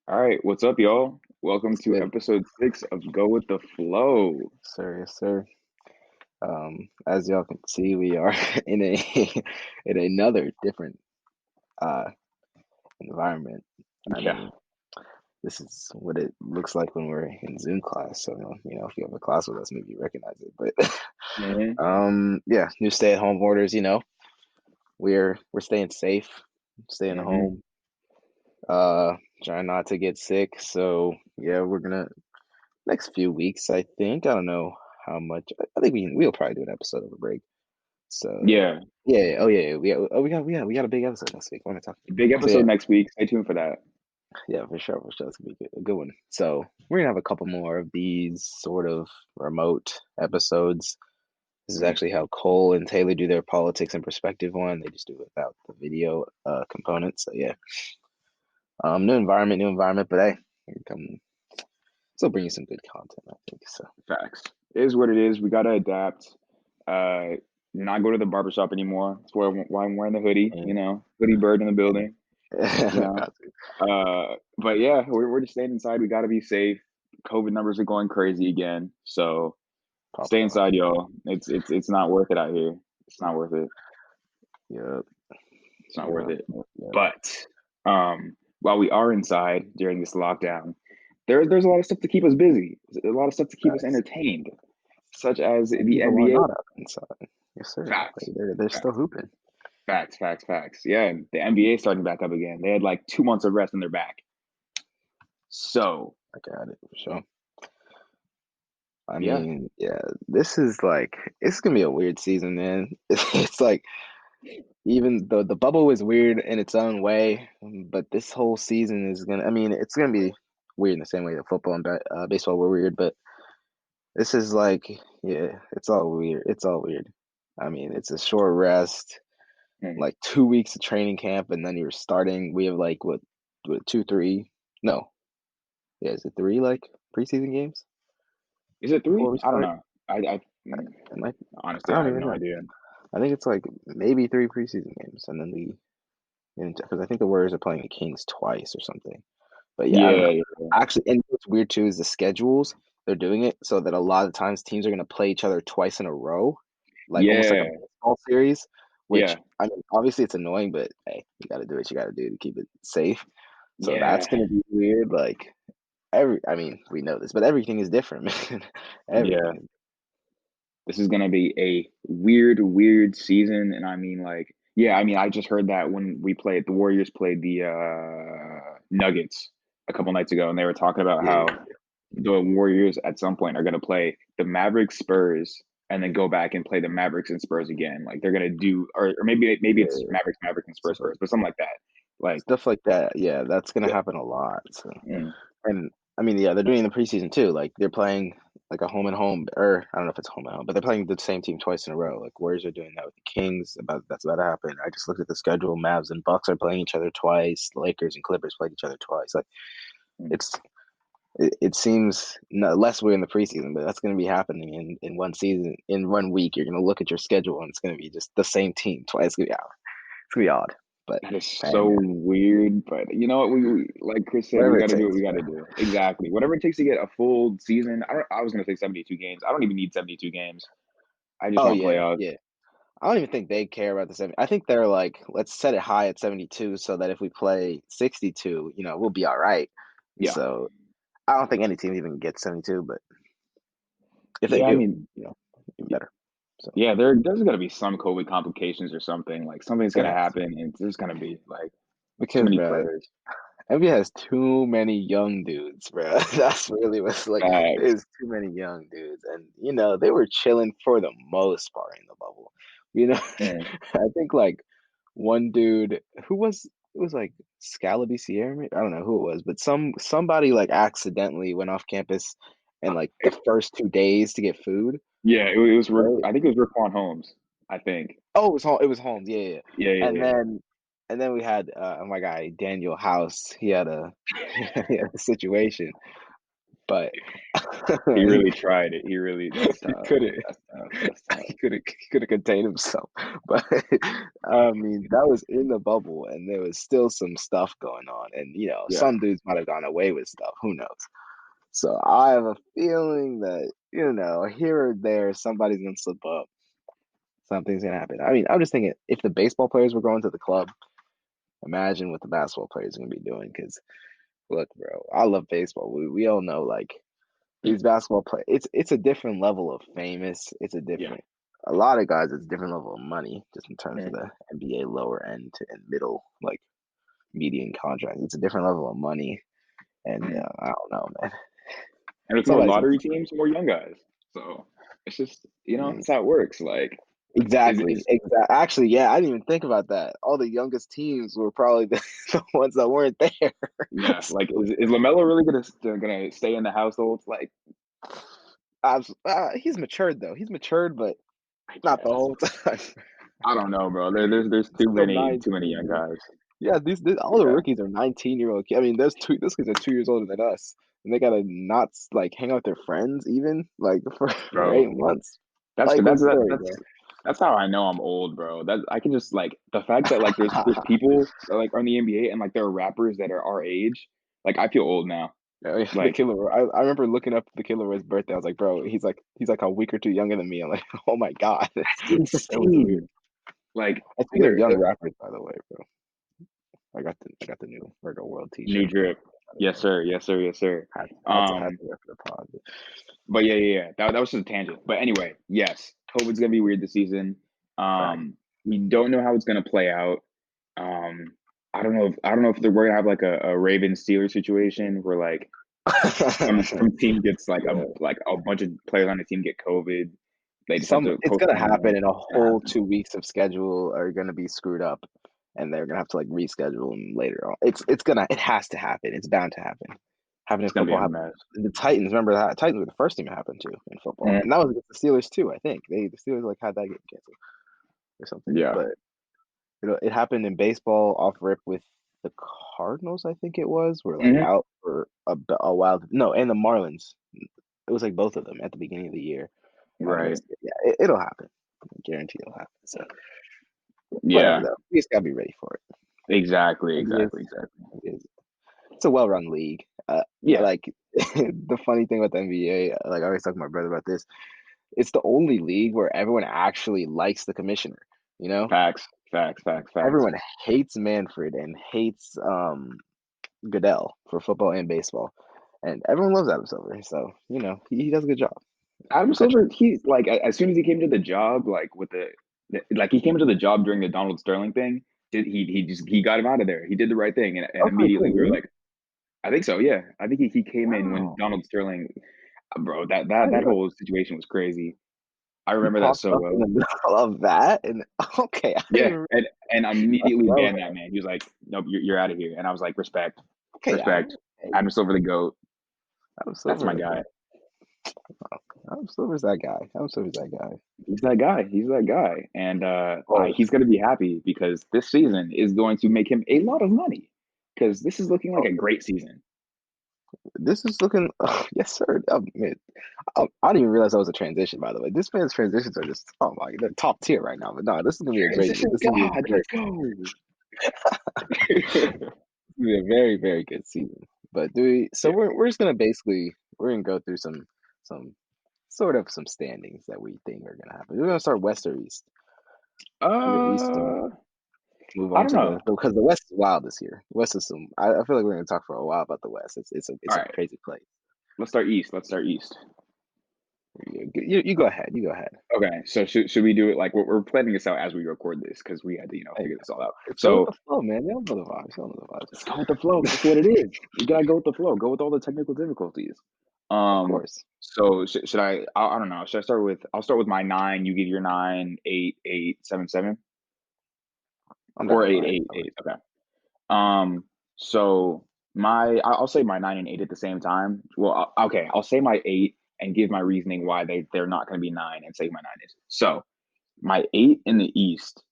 All right, what's up, y'all? Welcome It's to good, episode 6 of Go with the Flow. sir. Yes, sir. As y'all can see, we are in a in another different uh environment. I Yeah. mean, this is what it looks like when we're in Zoom class. So, if you have a class with us, maybe you recognize it. But hmm yeah, new stay-at-home orders. We're staying safe, staying hmm home, uh, trying not to get sick. So yeah, we're gonna next few weeks. I think I don't know how much. I think we'll probably do an episode of a break. So Yeah, yeah, yeah, oh yeah, we got a big episode next week. What am I talking? big So yeah, episode next week. Stay tuned for that. yeah, for sure, it's gonna be a good one. So we're gonna have a couple more of these sort of remote episodes. This is Mhm. actually how Cole and Taylor do their politics and perspective one. They just do it without the video component. So yeah, new environment, but hey, we can come still bring you some good content, I think. So Facts. It is what it is. We gotta adapt. Uh, not go to the barbershop anymore. That's why I'm wearing the hoodie. and, Hoodie bird in the building. You know. got to But yeah, we're just staying inside. We gotta be safe. COVID numbers are going crazy again. So stay popping off. inside, y'all. It's not worth it out here. It's not worth it. Yep, It's not worth yep, it. yep. But while we are inside during this lockdown, there's a lot of stuff to keep us busy. A lot of stuff to keep us Facts. entertained, such as And the people are NBA. not out inside. Yes, sir. Facts, They're still facts, hooping. facts. Yeah, the NBA is starting back up again. They had like 2 months of rest and they're back. So I got it for sure. I yeah, mean, yeah, this is like it's gonna be a weird season, man. It's like even though the bubble was weird in its own way, but this whole season is gonna. I mean, it's gonna be weird in the same way that football and baseball were weird, but this is like, yeah, it's all weird. It's all weird. I mean, it's a short rest, Hmm. like 2 weeks of training camp, and then you're starting. We have like what two, three? No, yeah, is it three like preseason games Is it before three? we I don't start? know. It might, I Honestly, I don't have even no know. idea. I think it's like maybe three preseason games, and then because I think the Warriors are playing the Kings twice or something. But yeah, I don't Yeah, know. yeah, Actually, and what's weird too is the schedules. They're doing it so that a lot of times teams are going to play each other twice in a row, like almost like a yeah, baseball series. Which yeah, I mean, obviously it's annoying, but hey, you got to do what you got to do to keep it safe. So that's yeah, going to be weird. Like I mean, we know this, but everything is different, man. yeah. Everything is. This is gonna be a weird season, and I mean, like, yeah, I mean, I just heard that when the Warriors played the Nuggets a couple nights ago, and they were talking about Yeah, how the Warriors at some point are gonna play the Mavericks, Spurs, and then go back and play the Mavericks and Spurs again. Like they're gonna do, or maybe yeah, it's yeah. Mavericks, and Stuff Spurs, but something like that. Like, stuff like that. Yeah, that's gonna yeah, happen a lot. So. mm, And I mean, yeah, they're doing it in the preseason too. Like they're playing like a home and home, or I don't know if it's home and home, but they're playing the same team twice in a row. Like Warriors are doing that with the Kings. That's about to happen. I just looked at the schedule. Mavs and Bucks are playing each other twice. The Lakers and Clippers played each other twice. Like mm, it's it seems less weird in the preseason, but that's going to be happening in one season. In 1 week, you're going to look at your schedule and it's going to be just the same team twice. It's gonna be odd, but that is hey, so man, weird. But you know what? We like Chris said, we whatever got it to do what takes, we got bro. to do. Exactly. Whatever it takes to get a full season. I was gonna say 72 games. I don't even need 72 games. I just Oh want yeah, playoffs. yeah. I don't even think they care about the 70. I think they're like, let's set it high at 72 so that if we play 62, we'll be all right. Yeah. So I don't think any team even gets 72, but if they Yeah. I do, mean, even better. So yeah. There's gonna be some COVID complications or something. Like something's there gonna has to happen, and there's gonna be like too because, many bro, players. NBA has too many young dudes, bro. That's really what's like. Facts. There's too many young dudes, and they were chilling for the most part in the bubble. You know, Mm. I think like one dude who was it was like Scalaby Sierra, I don't know who it was, but somebody like accidentally went off campus and like the first 2 days to get food, Yeah. It was. right? I think it was Raquan Holmes. I think. Oh, it was Holmes, yeah, yeah. Yeah. And Yeah. then we had my guy Daniel House. He had a he had a situation. but He he, really tried it. He really that's he tough. couldn't. That's tough. That's tough. He couldn't contain himself. But I mean, that was in the bubble, and there was still some stuff going on. And Yeah. some dudes might have gone away with stuff. Who knows? So I have a feeling that here or there, somebody's gonna slip up. Something's gonna happen. I mean, I'm just thinking if the baseball players were going to the club, imagine what the basketball players are gonna be doing. Because look, bro, I love baseball. We all know like these basketball play. It's a different level of famous. It's a Yeah. different. A lot of guys, it's a different level of money, just in terms of Mm. the NBA lower end and middle, like median contract. It's a different level of money, and Mm. I don't know, man. And with some Nobody's gonna lottery teams, more young guys. So it's just mm, that's how it works. Like exactly, is exactly. Actually, yeah, I didn't even think about that. All the youngest teams were probably the ones that weren't there. yeah, So, like is Lamelo really gonna stay in the household? Like he's matured though. He's matured, but I not the guess, whole time. I don't know, bro. There's He's still too many 19, young man. guys. Yeah, these all the Yeah, rookies are 19-year-old kids. I mean, those kids are 2 years older than us, and they gotta not like hang out with their friends even like for bro. 8 months. That's Likely story, that's bro. that's how I know I'm old, bro. That I can just like the fact that like there's people that like are in the NBA and like there are rappers that are our age. Like I feel old now. Yeah, yeah, the Like killer. I remember looking up the Killer Roy's birthday. I was like, bro, he's like a week or two younger than me. I'm like, oh my god, that's that was weird. insane. Like And speaking of there young rappers, by the way, bro, I got the new Virgo World new T-shirt, bro. drip. Yes, sir. Yes, sir. Yes, sir. Had to Um, wear for the pod. but yeah. That was just a tangent. But anyway, yes, COVID's gonna be weird this season. Fact. We don't know how it's gonna play out. Um, I don't know if we're gonna have like a Ravens Steelers situation where like some team gets Yeah. like a bunch of players on the team get COVID. They just have Some to It's gonna postpone the happen, game. and a It's gonna whole happen. 2 weeks of schedule are gonna be screwed up, and they're gonna have to like reschedule them later on. It has to happen. It's bound to happen. Happened in It's gonna be football. a Happened. mess. The Titans. Remember that Titans were the first team it happened to in football, Mhm. and that was against the Steelers too. I think the Steelers like had that game canceled or something. Yeah. But it happened in baseball off rip with the Cardinals. I think it was. Were like Hmm. out for a while. No, and the Marlins. It was like both of them at the beginning of the year. Right. Yeah, it'll happen. I guarantee it'll happen. So whatever Yeah. though, we just gotta be ready for it. Exactly. NBA is, Exactly. Exactly. it's a well-run league. Yeah. Like the funny thing about the NBA, like I always talk to my brother about this. It's the only league where everyone actually likes the commissioner. You know, Facts. Facts. Facts. Facts. everyone hates Manfred and hates Goodell for football and baseball, and everyone loves Adam Silver. So he does a good job. Adam Touch. Silver, he like as soon as he came to the job, like with like he came into the job during the Donald Sterling thing. He got him out of there. He did the right thing, and Okay, immediately cool. we were Really? like, I think so. Yeah, I think he came in when Wow. Donald Sterling, bro. I didn't That realize whole situation was crazy. I he remember that popped so up in the well. middle of that, and okay, I didn't Yeah, even. and I immediately love banned that it. man. He was like, "Nope, you're out of here." And I was like, "Respect, Okay, respect." hey, Adam Silver the goat. Adam That's Silver, my guy. Adam Silver's that guy. Adam Silver's that guy. He's that guy. He's that guy, and Oh, he's going to be happy because this season is going to make him a lot of money. Because this is looking like oh, a great season. this is looking. Oh, yes, sir. Man, I didn't even realize that was a transition. By the way, this man's transitions are just they're top tier right now. But no, this is gonna be a great. Transition This is gonna be a God, very, let's go. very, very good season. But do we? So Yeah. we're just gonna basically we're gonna go through some sort of some standings that we think are gonna happen. We're gonna start West or East. We're East and Uh, move I on don't to the know. because the West is wild this year. West is some. I feel like we're gonna talk for a while about the West. All It's a right, crazy place. let's start east. Let's start east. You go ahead. You go ahead. Okay, so should we do it like we're planning this out as we record this because we had to Hey, figure this all out. let's go with So the flow, man. Y'all know the vibes. Y'all know the vibes. let's go with the flow. That's what it is. We gotta go with the flow. Go with all the technical difficulties. Of Um, course. so should I don't know. Should I start with? I'll start with my nine. You give your nine, eight, eight, seven, seven, I'm down or to go eight, ahead. eight, eight. Okay. So I'll say my nine and eight at the same time. Well, okay. I'll say my eight and give my reasoning why they're not going to be nine and say my nine is. So my eight in the East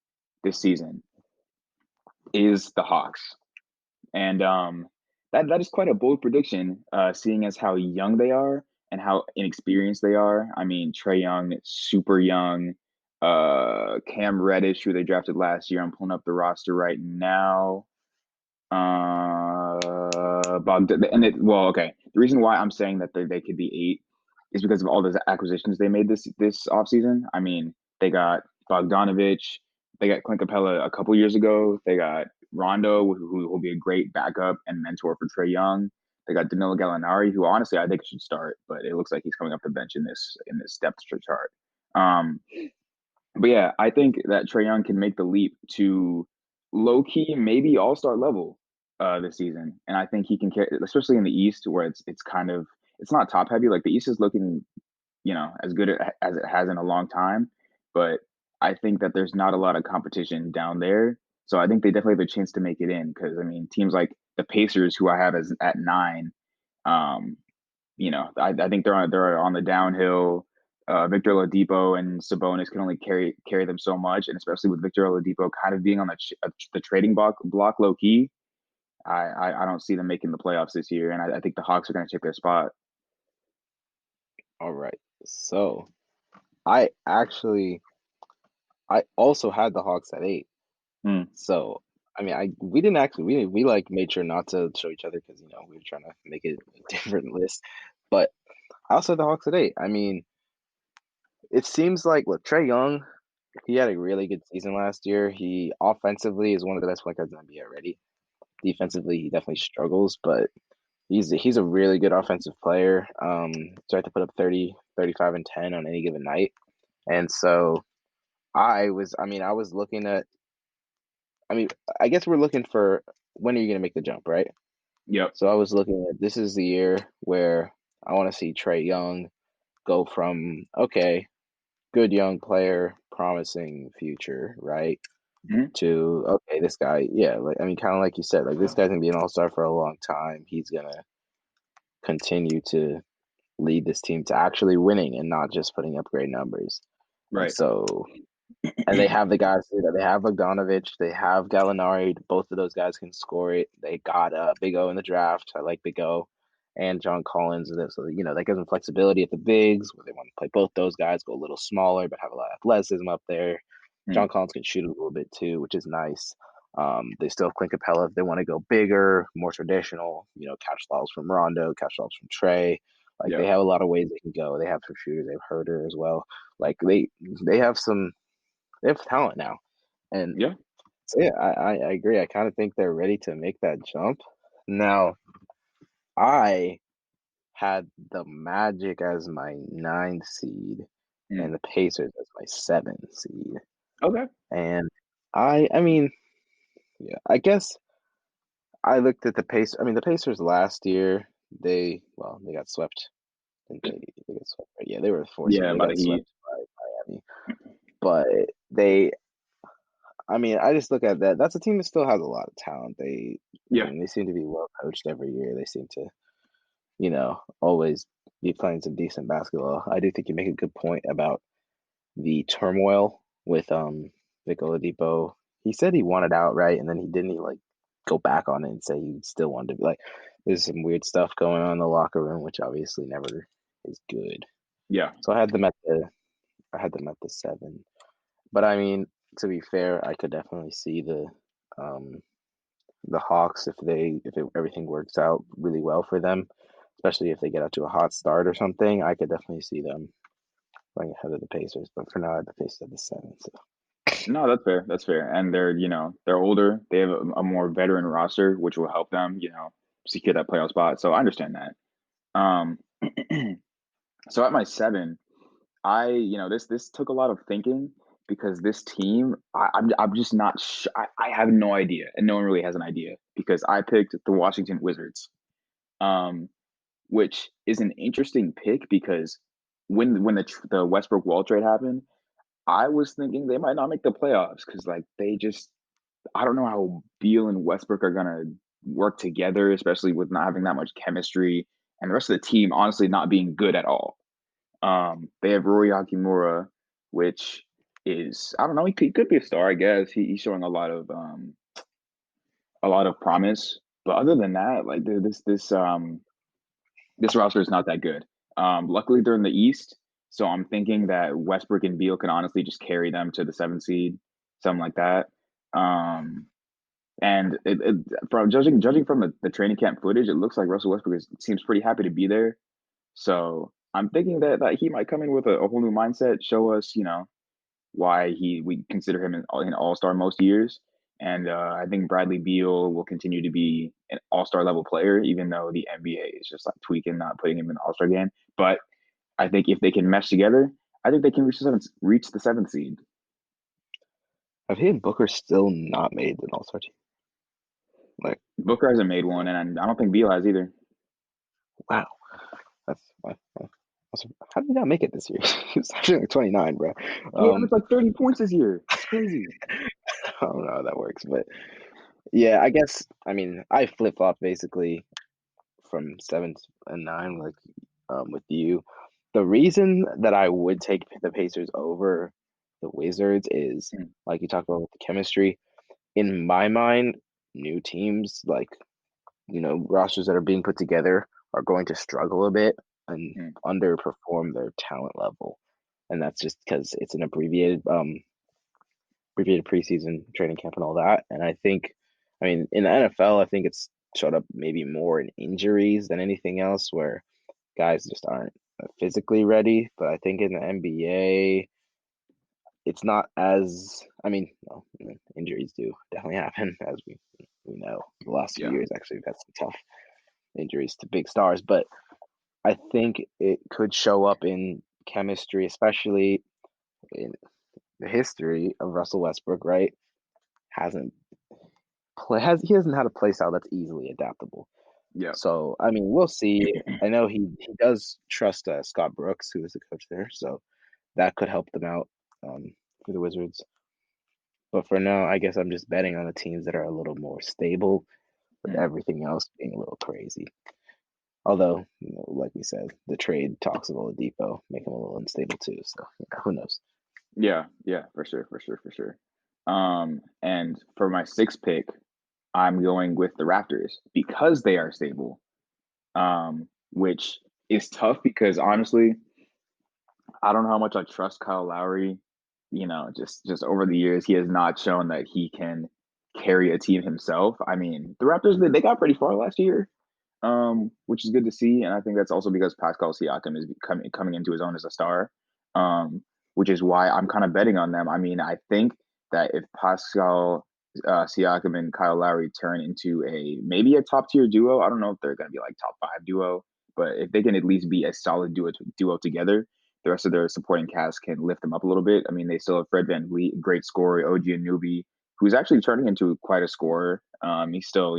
this season is the Hawks, and that is quite a bold prediction, seeing as how young they are and how inexperienced they are. I mean, Trey Young, super young. Cam Reddish, who they drafted last year. I'm pulling up the roster right now. Well, okay. The reason why I'm saying that they could be eight is because of all those acquisitions they made this offseason. I mean, they got Bogdanovich, they got Clint Capella a couple years ago. They got Rondo, who will be a great backup and mentor for Trey Young. They got Danilo Gallinari, who honestly I think should start, but it looks like he's coming off the bench in this depth chart. Um, but yeah, I think that Trey Young can make the leap to low key, maybe all star level this season, and I think he can carry, especially in the East, where it's kind of it's not top heavy. Like the East is looking, as good as it has in a long time, but I think that there's not a lot of competition down there. So I think they definitely have a chance to make it in because I mean teams like the Pacers, who I have as at nine, um, I think they're on the downhill. Victor Oladipo and Sabonis can only carry them so much, and especially with Victor Oladipo kind of being on the trading block low key, I don't see them making the playoffs this year, and I think the Hawks are going to take their spot. All right. So I actually I also had the Hawks at 8. Hmm. So I mean, I we didn't actually we like made sure not to show each other because we were trying to make it a different list. But I also had the Hawks at 8. I mean, it seems like look, Trey Young, he had a really good season last year. He offensively is one of the best point guards in the NBA already. Defensively, he definitely struggles, but he's a really good offensive player. Tried to put up 30, 35, and 10 on any given night. And so I was looking at, I mean, I guess we're looking for when are you going to make the jump, right? Yep. So I was looking at this is the year where I want to see Trey Young go from, okay, good young player, promising future, right? Hmm. To, okay, this guy, yeah, like, I mean, kind of like you said, like this guy's going to be an all star for a long time. He's going to continue to lead this team to actually winning and not just putting up great numbers. And Right. so and they have the guys to do that. They have Bogdanovich. They have Gallinari. Both of those guys can score it. They got Big O in the draft. I like Big O and John Collins. So, that gives them flexibility at the bigs where they want to play both those guys, go a little smaller, but have a lot of athleticism up there. Hmm. John Collins can shoot a little bit too, which is nice. They still have Clint Capella if they want to go bigger, more traditional, catch fouls from Rondo, catch fouls from Trey. Like they Yeah. have a lot of ways they can go. They have some shooters. They have Herder as well. Like they have talent now. And Yeah. so yeah, I agree. I kind of think they're ready to make that jump. Now, I had the Magic as my 9 seed Hmm. and the Pacers as my 7 seed. Okay. And I mean, yeah, I guess I looked at the Pacers. I mean, the Pacers last year, they got swept. Didn't they get swept? Right? Yeah, they were the 4 seed. Yeah. They By the got Heat. swept by Miami. But they I mean, I just look at that. That's a team that still has a lot of talent. I Yeah. mean, they seem to be well coached every year. They seem to, always be playing some decent basketball. I do think you make a good point about the turmoil with Vic Oladipo. He said he wanted out, right? And then he didn't he like go back on it and say he still wanted to be like there's some weird stuff going on in the locker room, which obviously never is good. Yeah. So I had them at the 7. But I mean, to be fair, I could definitely see um the Hawks if everything works out really well for them, especially if they get out to a hot start or something. I could definitely see them going ahead of the Pacers. But for now, I have the Pacers at the 7. So No, that's fair. That's fair. And they're older. They have a more veteran roster, which will help them, secure that playoff spot. So I understand that. Um, so at my 7, this took a lot of thinking because this team, I'm just not. I have no idea, and no one really has an idea because I picked the Washington Wizards, um, which is an interesting pick because when the Westbrook Wall trade happened, I was thinking they might not make the playoffs because like they just I don't know how Beal and Westbrook are gonna work together, especially with not having that much chemistry and the rest of the team honestly not being good at all. They have Rory Hakimura, which is I don't know, he could be a star, I guess. He's showing a lot of promise. But other than that, like this roster is not that good. Luckily they're in the East, so I'm thinking that Westbrook and Beal can honestly just carry them to the 7th seed, something like that. Um, and from judging from the training camp footage, it looks like Russell Westbrook seems pretty happy to be there. So I'm thinking that he might come in with a whole new mindset, show us, why we consider him an all star most years. And I think Bradley Beal will continue to be an all star level player, even though the NBA is just like tweaking, not putting him in the all star game. But I think if they can mesh together, I think they can reach the 7th seed. Have he and Booker still not made an All Star team? Like, Booker hasn't made one, and I don't think Beal has either. wow, that's how did he not make it this year? He was actually like 29, bro. He averaged Um, like 30 points this year. It's crazy. I don't know how that works, but yeah, I guess I mean I flip flop basically from 7 and 9, like with you. The reason that I would take the Pacers over the Wizards is Mm, like you talked about with the chemistry. In my mind, new teams like rosters that are being put together are going to struggle a bit and mm, underperform their talent level, and that's just because it's an abbreviated preseason training camp and all that. And I think, I mean, in the NFL, I think it's showed up maybe more in injuries than anything else, where guys just aren't physically ready. But I think in the NBA, it's not as. I mean, no, injuries do definitely happen, as we know. The last few yeah, years, actually, we've had some tough injuries to big stars, but I think it could show up in chemistry, especially in the history of Russell Westbrook. Right, hasn't he hasn't had a play style that's easily adaptable. yeah, So I mean, we'll see. I know he does trust Scott Brooks, who is the coach there, so that could help them out for the Wizards. But for now, I guess I'm just betting on the teams that are a little more stable, with mm, everything else being a little crazy. Although, like we said, the trade talks of Oladipo make him a little unstable too. So who knows? yeah, yeah, for sure, for sure, for sure. And for my sixth pick, I'm going with the Raptors because they are stable. Which is tough because honestly, I don't know how much I trust Kyle Lowry. Just over the years, he has not shown that he can carry a team himself. I mean, the Raptors they got pretty far last year, which is good to see, and I think that's also because Pascal Siakam is coming into his own as a star, um, which is why I'm kind of betting on them. I mean, I think that if Pascal Siakam and Kyle Lowry turn into a maybe a top tier duo, I don't know if they're going to be like top five duo, but if they can at least be a solid duo together, the rest of their supporting cast can lift them up a little bit. I mean, they still have Fred VanVleet, great scorer, OG Anunoby, who's actually turning into quite a scorer. He's still,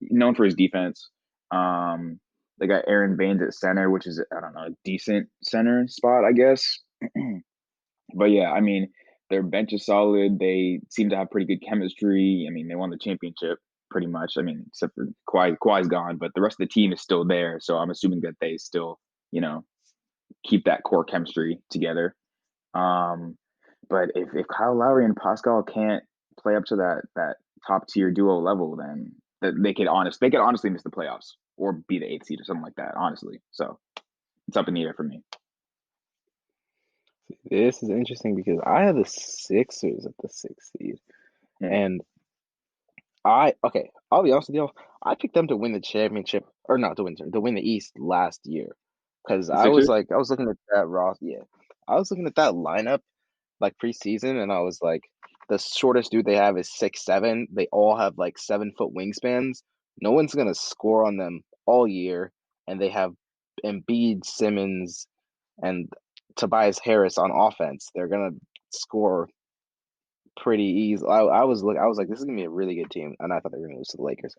known for his defense. Um, they got Aaron Baines at center, which is I don't know, a decent center spot, I guess. But yeah, I mean, their bench is solid. They seem to have pretty good chemistry. I mean, they won the championship pretty much. I mean, except for Kawhi, Kawhi's gone, but the rest of the team is still there. So I'm assuming that they still, keep that core chemistry together. Um, but if Kyle Lowry and Pascal can't play up to that top tier duo level, then that they could honestly miss the playoffs or be the 8th seed or something like that. Honestly, so it's up in the air for me. This is interesting because I have the Sixers at the 6th seed, Hmm. and I'll be honest with you. I picked them to win the championship, or not to win, to win the East last year, because The Sixers. I was looking at that yeah, I was looking at that lineup like preseason, and I was like, the shortest dude they have is 6'7". They all have like 7 foot wingspans. No one's gonna score on them all year, and they have Embiid, Simmons, and Tobias Harris on offense. They're gonna score pretty easy. I was like, this is gonna be a really good team, and I thought they were gonna lose to the Lakers,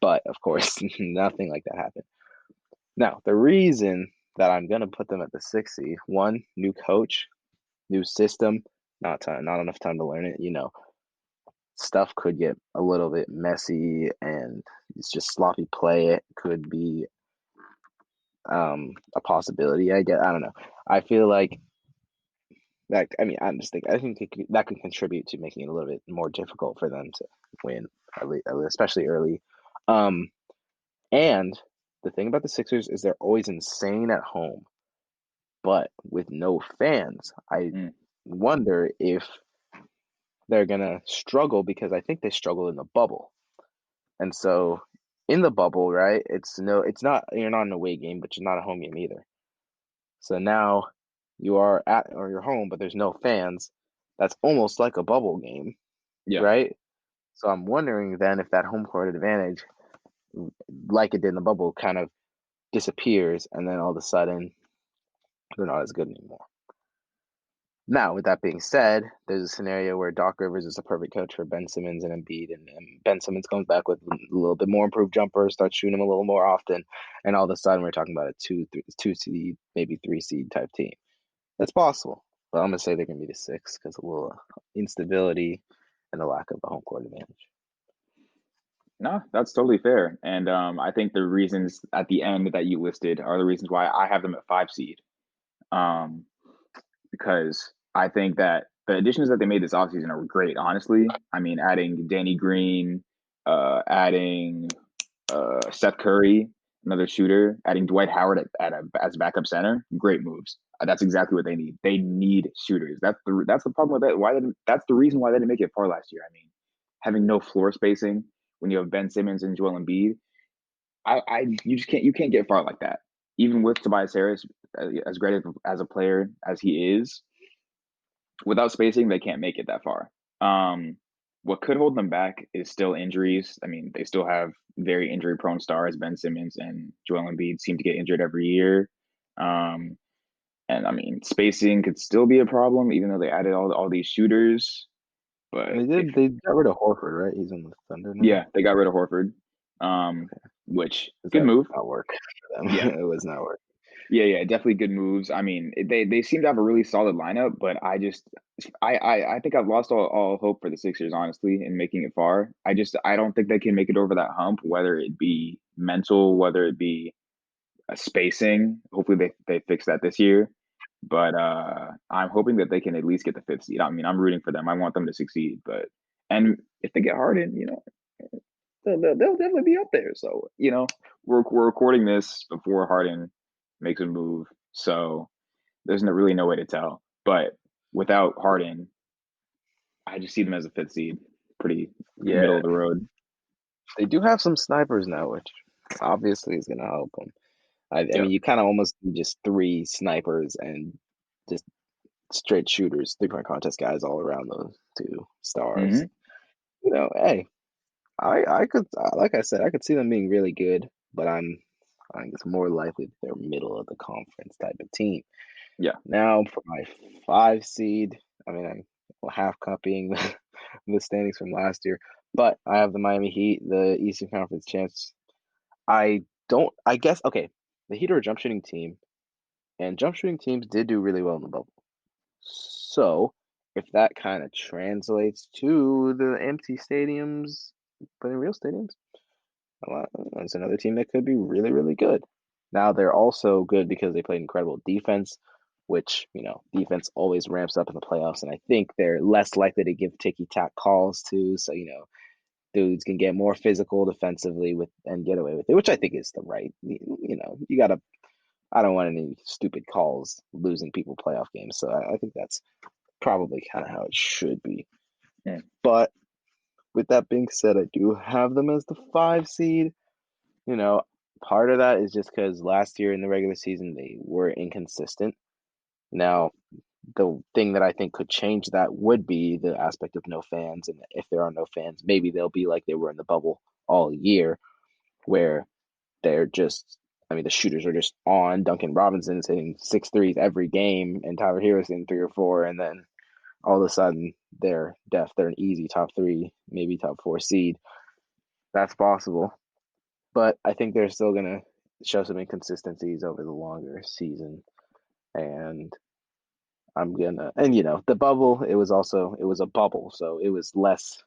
but of course, nothing like that happened. Now, the reason that I'm gonna put them at the 6th seed, one, new coach, new system, not enough time to learn it. Stuff could get a little bit messy, and it's just sloppy play. It could be a possibility. I don't know. I feel like that. I mean, I think that could contribute to making it a little bit more difficult for them to win, especially early. Um, and the thing about the Sixers is they're always insane at home, but with no fans, I Mm, wonder if they're gonna struggle because I think they struggle in the bubble. And so in the bubble, right, it's not you're not an away game, but you're not a home game either. So now you are at or you're home, but there's no fans. That's almost like a bubble game, yeah. right? So I'm wondering then if that home court advantage, like it did in the bubble, kind of disappears, and then all of a sudden they're not as good anymore. Now, with that being said, there's a scenario where Doc Rivers is a perfect coach for Ben Simmons and Embiid, and Ben Simmons comes back with a little bit more improved jumper, starts shooting him a little more often, and all of a sudden we're talking about a two seed, maybe 3 seed type team. That's possible, but I'm gonna say they're gonna be the six because a little instability and the lack of a home court advantage. No, that's totally fair. And I think the reasons at the end that you listed are the reasons why I have them at 5 seed. Um, because I think that the additions that they made this offseason are great, honestly. I mean, adding Danny Green, adding Seth Curry, another shooter, adding Dwight Howard as backup center, great moves. That's exactly what they need. They need shooters. That's the problem with that. That's the reason why they didn't make it far last year. I mean, having no floor spacing when you have Ben Simmons and Joel Embiid, you just can't get far like that. Even with Tobias Harris, as great as a player as he is, without spacing, they can't make it that far. What could hold them back is still injuries. I mean, they still have very injury prone stars. Ben Simmons and Joel Embiid seem to get injured every year. Um, and I mean, spacing could still be a problem, even though they added all these shooters. But They if did. They got rid of Horford, right? He's on the Thunder now. yeah, they got rid of Horford, which Does good that move. not work for Yeah, them? It was not working. yeah, definitely good moves. I mean, they seem to have a really solid lineup, but I think I've lost all hope for the Sixers, honestly, in making it far. I don't think they can make it over that hump, whether it be mental, whether it be spacing. Hopefully they fix that this year. But I'm hoping that they can at least get the 5th seed. I mean, I'm rooting for them. I want them to succeed, but and if they get Harden, they'll definitely be up there. So, we're recording this before Harden makes a move. So there's really no way to tell. But without Harden, I just see them as a 5th seed, pretty middle Yeah, of the road. they do have some snipers now, which obviously is going to help them. I Yeah. mean, you kind of almost need just 3 snipers and just straight shooters, 3 point contest guys all around those 2 stars. Hmm. Hey, I could like I said, I could see them being really good, but I think it's more likely that they're middle of the conference type of team. Yeah. Now for my 5 seed, I mean I'm half copying the standings from last year, but I have the Miami Heat, the Eastern Conference champs. I don't. I guess okay. The Heat are a jump shooting team, and jump shooting teams did do really well in the bubble. So if that kind of translates to the empty stadiums, but in real stadiums, well, that's another team that could be really, really good. Now they're also good because they played incredible defense, which defense always ramps up in the playoffs, and I think they're less likely to give ticky tack calls too. So dudes can get more physical defensively with and get away with it, which I think is the right. You gotta. I don't want any stupid calls losing people playoff games, so I think that's probably kind of how it should be. Mm. But with that being said, I do have them as the 5 seed. You know, Part of that is just because last year in the regular season they were inconsistent. Now, the thing that I think could change that would be the aspect of no fans, and if there are no fans, maybe they'll be like they were in the bubble all year, where they're just. I mean, the shooters are just on. Duncan Robinson's hitting 6 threes every game, and Tyler Hero's hitting 3 or 4, and then all of a sudden they're deaf. They're an easy top 3, maybe top 4 seed. That's possible. But I think they're still gonna show some inconsistencies over the longer season. And and the bubble, it was a bubble, so it was less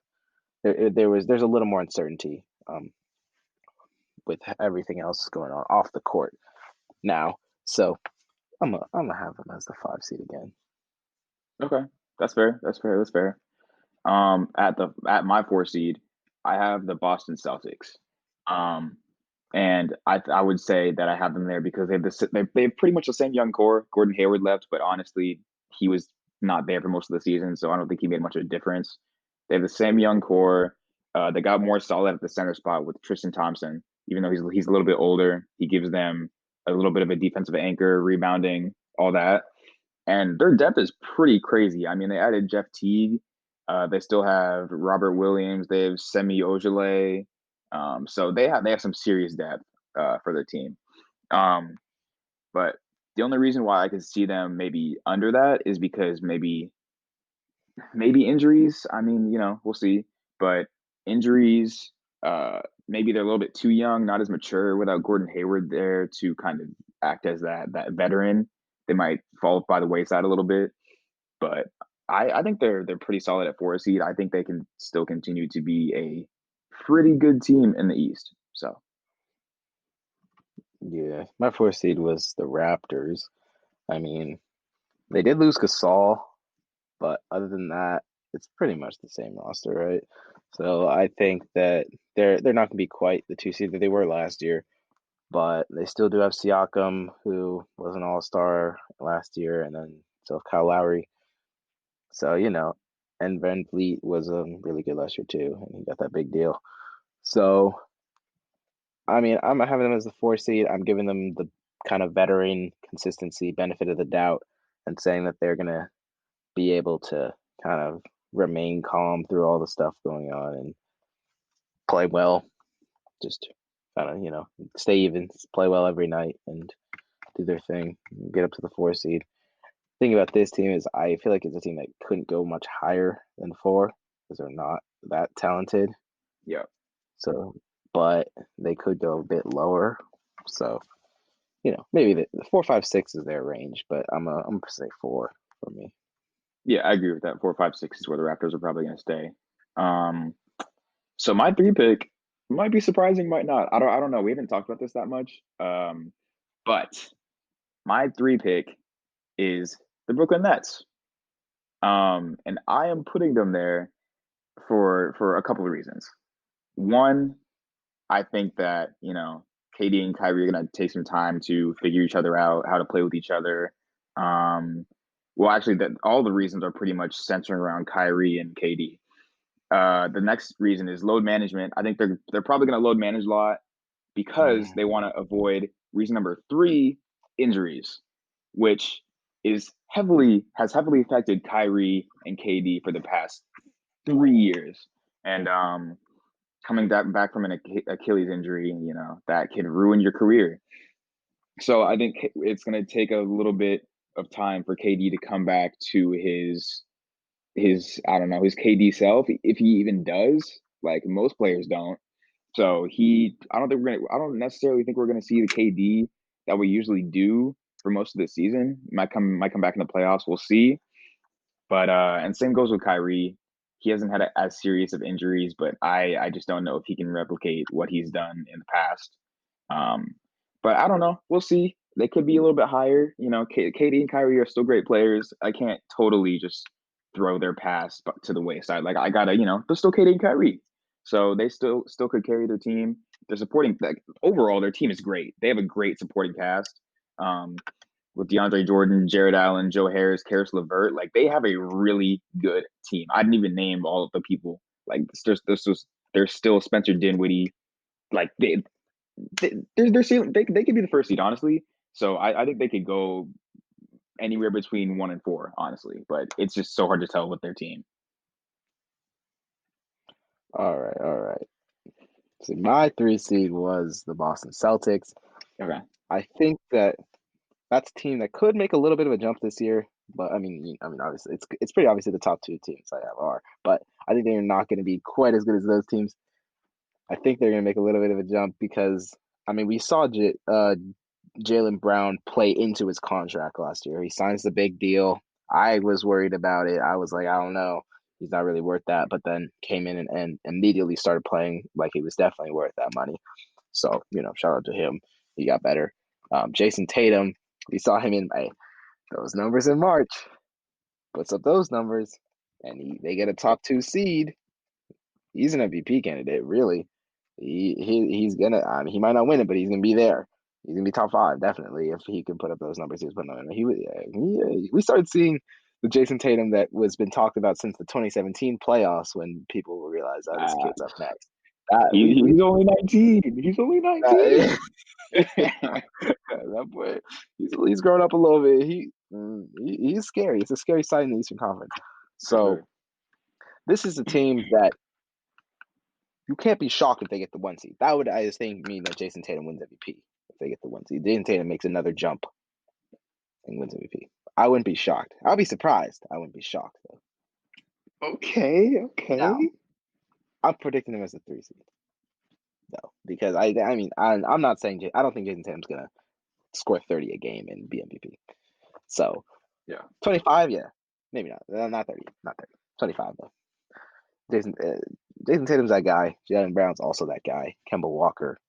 there's a little more uncertainty with everything else going on off the court now. So I'm gonna have them as the 5 seed again. Okay. That's fair. That's fair. That's fair. At my 4 seed, I have the Boston Celtics. Um, and I would say that I have them there because they have pretty much the same young core. Gordon Hayward left, but honestly, he was not there for most of the season, so I don't think he made much of a difference. They have the same young core. They got more solid at the center spot with Tristan Thompson. Even though he's a little bit older, he gives them a little bit of a defensive anchor, rebounding, all that. And their depth is pretty crazy. I mean, they added Jeff Teague. They still have Robert Williams. They have Semi Ojeleye. So they have some serious depth for their team. Um, but the only reason why I could see them maybe under that is because maybe injuries. I mean, we'll see. But injuries, maybe they're a little bit too young, not as mature without Gordon Hayward there to kind of act as that veteran. They might fall by the wayside a little bit. But I think they're pretty solid at 4 seed. I think they can still continue to be a pretty good team in the East. So Yeah, my fourth seed was the Raptors. I mean, they did lose Gasol, but other than that, it's pretty much the same roster, right? So I think that they're not going to be quite the two seed that they were last year, but they still do have Siakam, who was an All Star last year, and then still have Kyle Lowry. So and Van Vliet was really good last year too, and he got that big deal. So I mean, I'm having them as the four seed. I'm giving them the kind of veteran consistency benefit of the doubt, and saying that they're gonna be able to kind of remain calm through all the stuff going on and play well. Just kind of stay even, play well every night, and do their thing. Get up to the four seed. Thing about this team is I feel like it's a team that couldn't go much higher than four because they're not that talented. yeah, So, but they could go a bit lower. So, maybe the 4, 5, 6 is their range, but I'm gonna say four for me. yeah, I agree with that. 4, 5, 6 is where the Raptors are probably going to stay. Um, so my three pick might be surprising, might not. I don't know. We haven't talked about this that much. But my three pick is the Brooklyn Nets. And I am putting them there for a couple of reasons. One, I think that, KD and Kyrie are going to take some time to figure each other out, how to play with each other. Um, well, actually, that all the reasons are pretty much centering around Kyrie and KD. The next reason is load management. I think they're probably going to load manage a lot because Mm. they want to avoid reason number three, injuries, which has heavily affected Kyrie and KD for the past 3 years. And coming back from an Achilles injury, that can ruin your career. So I think it's going to take a little bit of time for KD to come back to his I don't know his KD self, if he even does. Like most players don't. So I don't necessarily think we're gonna see the KD that we usually do for most of the season. Might come back in the playoffs. We'll see. But and same goes with Kyrie. He hasn't had as serious of injuries, but I just don't know if he can replicate what he's done in the past. Um, but I don't know. We'll see. They could be a little bit higher. KD and Kyrie are still great players. I can't totally just throw their past to the wayside. Like I gotta, they're still KD and Kyrie, so they still could carry their team. They're supporting. Like overall, their team is great. They have a great supporting cast. Um, with DeAndre Jordan, Jared Allen, Joe Harris, Karis LeVert, like they have a really good team. I didn't even name all of the people. Like there's still Spencer Dinwiddie. Like they could be the first seed, honestly. So I think they could go anywhere between 1 and 4, honestly. But it's just so hard to tell with their team. All right, all right. See, my three seed was the Boston Celtics. Okay. I think that that's a team that could make a little bit of a jump this year, but I mean, obviously, it's pretty obviously the top two teams I have are, but I think they're not going to be quite as good as those teams. I think they're going to make a little bit of a jump because I mean, we saw Jalen Brown play into his contract last year. He signs the big deal. I was worried about it. I was like, I don't know. He's not really worth that. But then came in and immediately started playing like he was definitely worth that money. So, shout out to him. He got better. Jason Tatum, we saw him in those numbers in March. Puts up those numbers, and they get a top two seed. He's an MVP candidate, really. He's gonna. I mean, he might not win it, but he's gonna be there. He's gonna be top five definitely if he can put up those numbers he was putting up. We started seeing the Jason Tatum that was been talked about since the 2017 playoffs when people will realize, oh, this Uh, kid's up next. That we he's only 19. He's only 19. that, that boy, he's grown up a little bit. He's scary. It's a scary sight in the Eastern Conference. For So sure. this is a team that you can't be shocked if they get the one seed. That would, I just think, mean that Jason Tatum wins MVP if they get the one seed. Jason Tatum makes another jump and wins MVP. I wouldn't be shocked. I'll be surprised. I wouldn't be shocked though. Okay, Now okay. I'm predicting him as a three seed though, because I mean I'm not saying I don't think Jason Tatum's gonna score 30 a game and be MVP. So Yeah. 25, yeah, maybe not. Not 30, not 30. 25 though. Jason Jason Tatum's that guy. Jalen Brown's also that guy. Kemba Walker,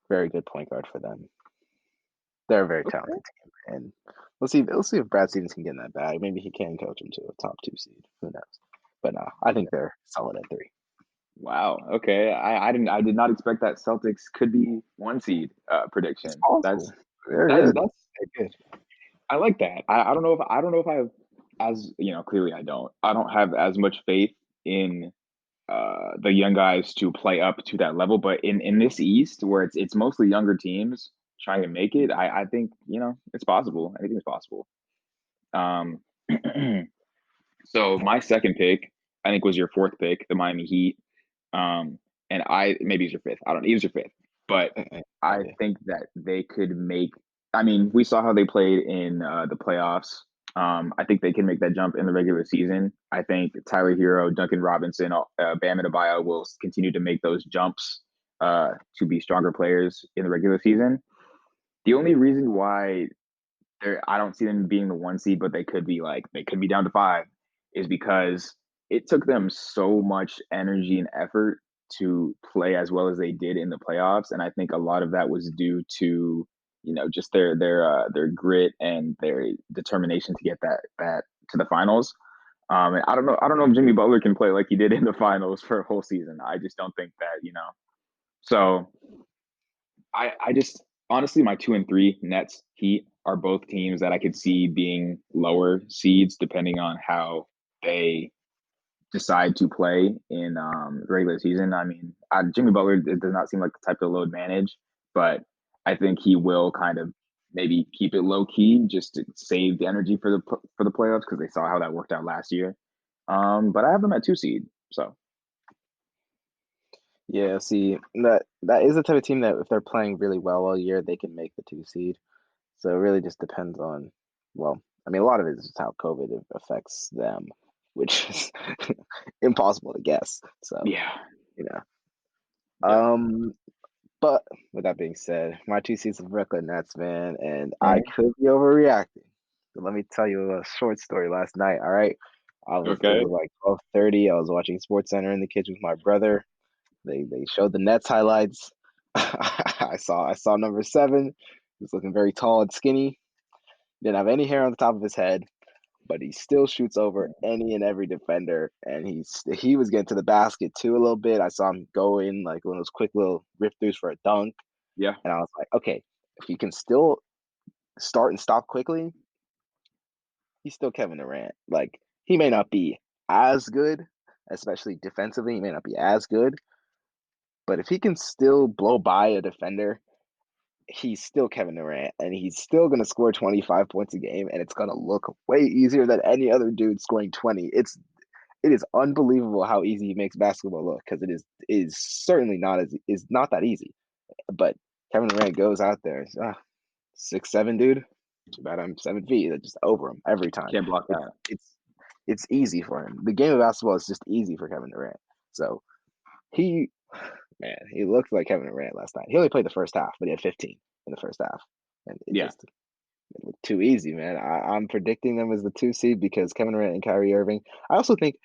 very good point guard for them. They're a very Okay. talented team, and we'll see if Brad Stevens can get in that bag. Maybe he can coach them to a top two seed. Who knows? But no, I think they're solid at three. Wow. Okay. I did not expect that Celtics could be one seed It's prediction. possible. They're good. That's They're good. I like that. I don't know if I have as you know, clearly I don't. I don't have as much faith in the young guys to play up to that level, but in this East where it's mostly younger teams trying to make it, I think, you know, it's possible. Anything is possible. Um so my second pick, I think was your fourth pick, the Miami Heat. And I maybe it's your fifth. I don't know. It was your fifth, but I Yeah. think that they could make. I mean, we saw how they played in the playoffs. I think they can make that jump in the regular season. I think Tyler Hero, Duncan Robinson, Bam Adebayo will continue to make those jumps to be stronger players in the regular season. The only reason why I don't see them being the one seed, but they could be down to five, is because it took them so much energy and effort to play as well as they did in the playoffs, and I think a lot of that was due to just their grit and their determination to get that to the finals. And I don't know if Jimmy Butler can play like he did in the finals for a whole season. I just don't think that So I just honestly, my two and three Nets Heat are both teams that I could see being lower seeds depending on how they decide to play in regular season. I mean, Jimmy Butler it does not seem like the type to load manage, but I think he will kind of maybe keep it low key just to save the energy for the playoffs because they saw how that worked out last year. But I have them at two seed, so Yeah, see, that is the type of team that if they're playing really well all year, they can make the two seed. So it really just depends on, well, I mean, a lot of it is just how COVID affects them, which is impossible to guess. So, yeah, you know. yeah. Um, but with that being said, my two seeds are Brooklyn Nets, man, and I Mhm. could be overreacting. So let me tell you a short story last night, all right? It Okay. was like 12:30. I was watching Sports Center in the kitchen with my brother. They showed the Nets highlights. I saw number seven. He was looking very tall and skinny. Didn't have any hair on the top of his head, but he still shoots over any and every defender. And he was getting to the basket too a little bit. I saw him go in like one of those quick little rip throughs for a dunk. Yeah. And I was like, okay, if he can still start and stop quickly, he's still Kevin Durant. Like he may not be as good, especially defensively, he may not be as good. But if he can still blow by a defender, he's still Kevin Durant, and he's still going to score 25 points a game, and it's going to look way easier than any other dude scoring 20. It is unbelievable how easy he makes basketball look because it is certainly not that easy. But Kevin Durant goes out there, 6'7" dude. Too bad I'm 7 feet. It's just over him every time. Can't block It's that. it's it's easy for him. The game of basketball is just easy for Kevin Durant. So he man, he looked like Kevin Durant last night. He only played the first half, but he had 15 in the first half, and Yeah. it looked too easy, man. I'm predicting them as the two seed because Kevin Durant and Kyrie Irving. I also think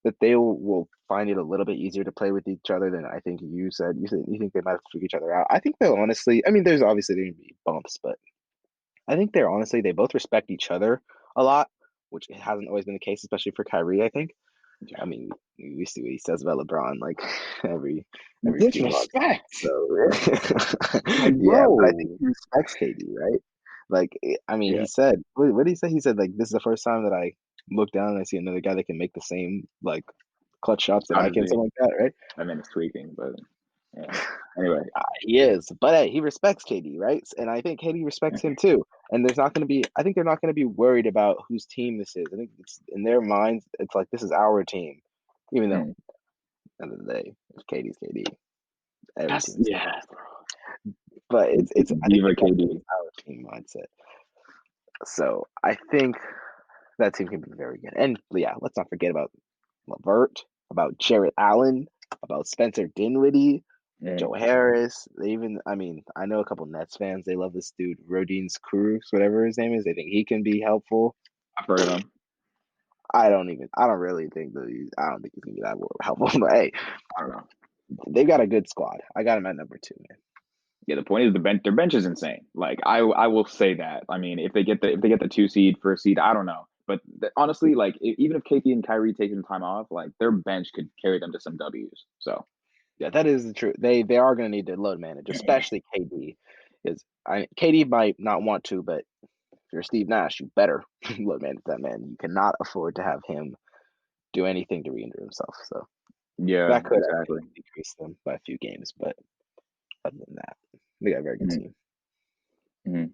that they will find it a little bit easier to play with each other than I think you said. You think they might have to figure each other out. I think they'll honestly. I mean, there's obviously going to be bumps, but I think they're honestly they both respect each other a lot, which hasn't always been the case, especially for Kyrie. I think. I Yeah. mean, we see what he says about LeBron like every few months. Disrespect. So Like, yeah, but I think bro. he respects KD, right? Like, I mean, Yeah. he said, what did he say? He said like, this is the first time that I look down and I see another guy that can make the same like clutch shots that How I does can, he? something like that, right? I mean, it's tweaking, but yeah. Anyway. He is, but hey, he respects KD, right? And I think KD respects him too. And there's not going to be, I think they're not going to be worried about whose team this is. I think it's in their minds, it's like this is our team, even though Hmm. at the end of the day, if KD's KD, every That's team is yeah. KD. But it's I think Diva they got this KD. our team mindset. So I think that team can be very good. And yeah, let's not forget about Levert, about Jarrett Allen, about Spencer Dinwiddie, Mm, Joe Harris. They even, I mean, I know a couple Nets fans. They love this dude, Rodines Cruz, whatever his name is. They think he can be helpful. I've heard of him. I don't really think I don't think he's gonna be that helpful. But hey, I don't know. they've got a good squad. I got him at number two, man. Yeah, the point is their bench is insane. Like I will say that. I mean, if they get the 2 seed, first seed, I don't know. But honestly, like even if KP and Kyrie take some time off, like their bench could carry them to some W's. So Yeah, that is the truth. They are gonna need to load manage, especially KD, because KD might not want to, but if you're Steve Nash, you better load manage that man. You cannot afford to have him do anything to re-injure himself. So yeah, that could exactly. decrease them by a few games, but other than that, they got a very good Mhm, team. mhm.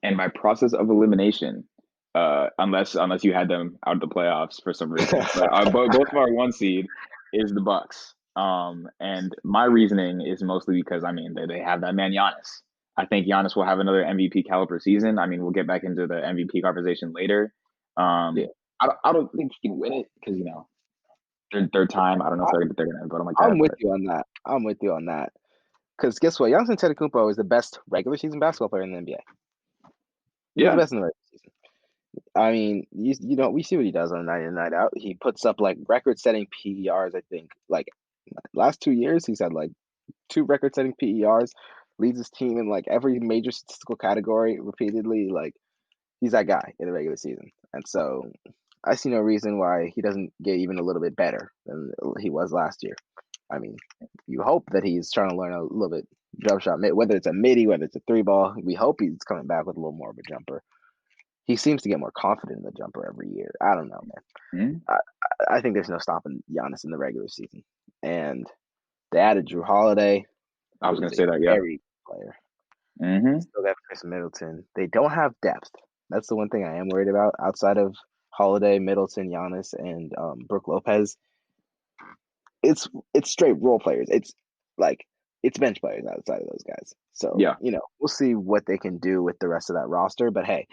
And by process of elimination, unless you had them out of the playoffs for some reason, but both of our 1 seed is the Bucks. And my reasoning is mostly because I mean they have that man Giannis. I think Giannis will have another MVP caliber season. I mean, we'll get back into the MVP conversation later. Yeah, I don't think he can win it because third time. I don't know if I, they're gonna vote him like I'm that, with but you on that. I'm with you on that. Because guess what? Giannis Antetokounmpo is the best regular season basketball player in the NBA. He's the yeah, best in the regular season. I mean, you know, we see what he does on a night in night out. He puts up like record-setting PERs. I think like last 2 years, he's had like two record-setting PERs. Leads his team in like every major statistical category repeatedly. Like he's that guy in the regular season, and so I see no reason why he doesn't get even a little bit better than he was last year. I mean, you hope that he's trying to learn a little bit jump shot, whether it's a midi, whether it's a three ball. We hope he's coming back with a little more of a jumper. He seems to get more confident in the jumper every year. I don't know, man. Mhm. I think there's no stopping Giannis in the regular season. And they added Drew Holiday, I was who gonna is a say that. Yeah. very good player. Hmm. Still got Chris Middleton. They don't have depth. That's the one thing I am worried about. Outside of Holiday, Middleton, Giannis, and Brooke Lopez, it's it's straight role players. It's like it's bench players outside of those guys. So Yeah. you know we'll see what they can do with the rest of that roster. But hey,